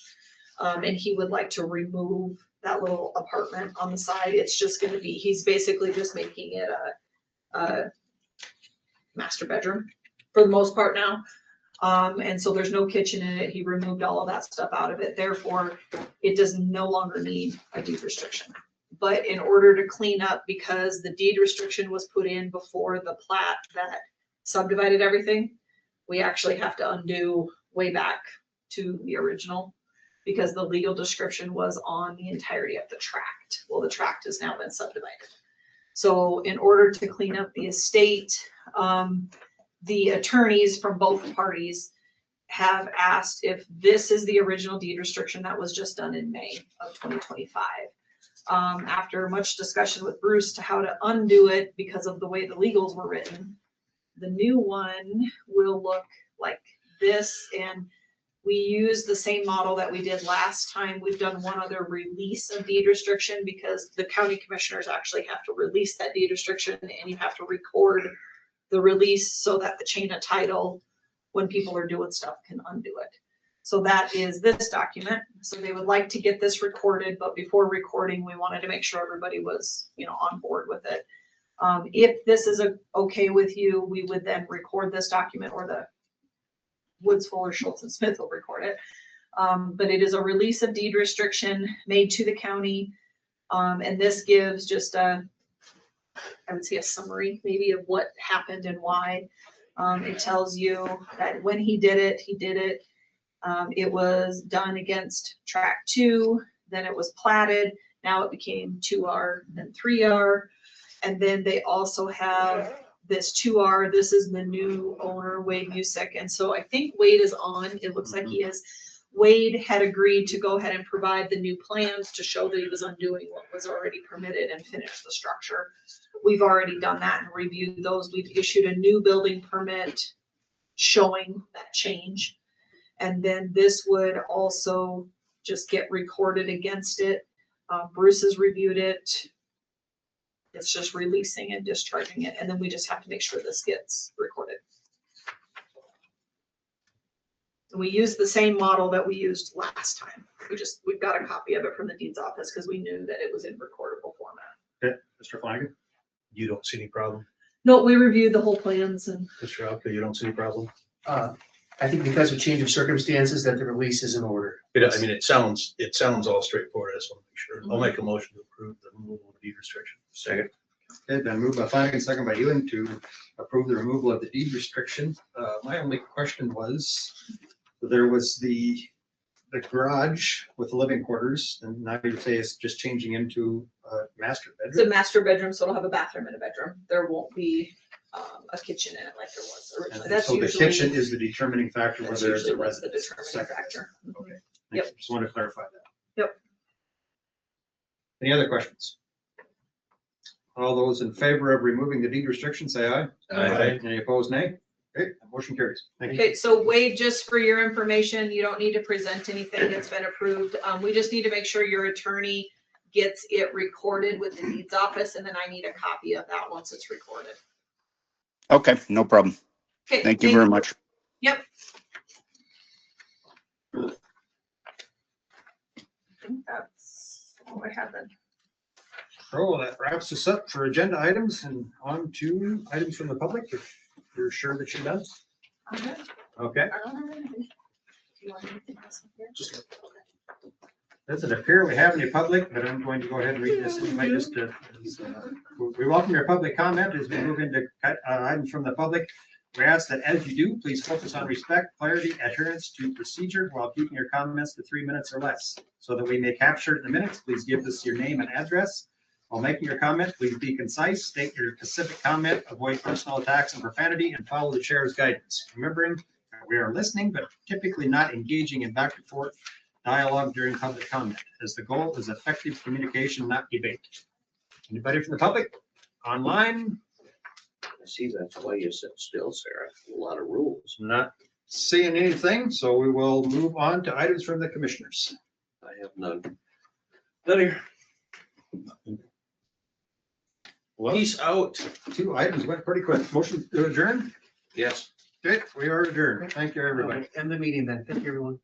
And he would like to remove that little apartment on the side. It's just going to be, he's basically just making it a master bedroom for the most part now. And so there's no kitchen in it. He removed all of that stuff out of it. Therefore, it does no longer need a deed restriction. But in order to clean up, because the deed restriction was put in before the plat that subdivided everything, we actually have to undo way back to the original because the legal description was on the entirety of the tract. Well, the tract has now been subdivided. So in order to clean up the estate, the attorneys from both parties have asked if this is the original deed restriction that was just done in May of 2025. After much discussion with Bruce to how to undo it because of the way the legals were written, the new one will look like this. And we use the same model that we did last time. We've done one other release of deed restriction because the county commissioners actually have to release that deed restriction, and you have to record the release so that the chain of title, when people are doing stuff, can undo it. So that is this document. So they would like to get this recorded, but before recording, we wanted to make sure everybody was, on board with it. If this is okay with you, we would then record this document, or the Woods, Fuller, Schultz, and Smith will record it. But it is a release of deed restriction made to the county. And this gives just I would say a summary maybe of what happened and why. It tells you that when he did it, it was done against tract 2, then it was platted, now it became 2R, then 3R. And then they also have this 2R, this is the new owner, Wade Musick. And so I think Wade is on, it looks like he is. Wade had agreed to go ahead and provide the new plans to show that he was undoing what was already permitted and finish the structure. We've already done that and reviewed those. We've issued a new building permit showing that change. And then this would also just get recorded against it. Bruce has reviewed it. It's just releasing and discharging it. And then we just have to make sure this gets recorded. We used the same model that we used last time. We've got a copy of it from the deeds office because we knew that it was in recordable format. Okay, Mr. Flanagan? You don't see any problem? No, we reviewed the whole plans and. Mr. Alka, you don't see any problem? I think because of change of circumstances that the release is in order. It sounds all straightforward. I just want to make sure. I'll make a motion to approve the removal of deed restriction. Second. Okay, then moved by Flanagan, second by Ewing to approve the removal of the deed restriction. My only question was, there was the garage with the living quarters, and now you say it's just changing into a master It's a bedroom. master bedroom, so it'll have a bathroom and a bedroom. There won't be a kitchen in it like there was originally. And That's so the usually, kitchen is the determining factor that's whether it's usually a what's the residence. determining factor. Okay. Yep. Just wanted to clarify that. Yep. Any other questions? All those in favor of removing the deed restriction, say aye. Aye. Any opposed, nay? Okay, motion carries. Thank you. Okay, so Wade, just for your information, you don't need to present anything that's been approved. We just need to make sure your attorney gets it recorded with the deeds office, and then I need a copy of that once it's recorded. Okay, no problem. Okay. Thank you very much. Yep. think that's all I have then. Oh, that wraps us up for agenda items and on to items from the public. If you're sure that you're done. Okay. Okay. Do you want anything else up here? Doesn't appear we have any public, but I'm going to go ahead and read this anyway, we welcome your public comment as we move into items from the public. We ask that as you do, please focus on respect, clarity, adherence to procedure while keeping your comments to 3 minutes or less. So that we may capture it in the minutes, please give us your name and address. While making your comment, please be concise, state your specific comment, avoid personal attacks and profanity, and follow the chair's guidance. Remembering that we are listening, but typically not engaging in back and forth dialogue during public comment, as the goal is effective communication, not debate. Anybody from the public online? See, that's why you sit still, Sarah. A lot of rules. Not seeing anything, so we will move on to items from the commissioners. I have none. None here. Peace out. 2 items went pretty quick. Motion to adjourn? Yes. Okay, we are adjourned. Thank you, everybody. End the meeting then. Thank you, everyone.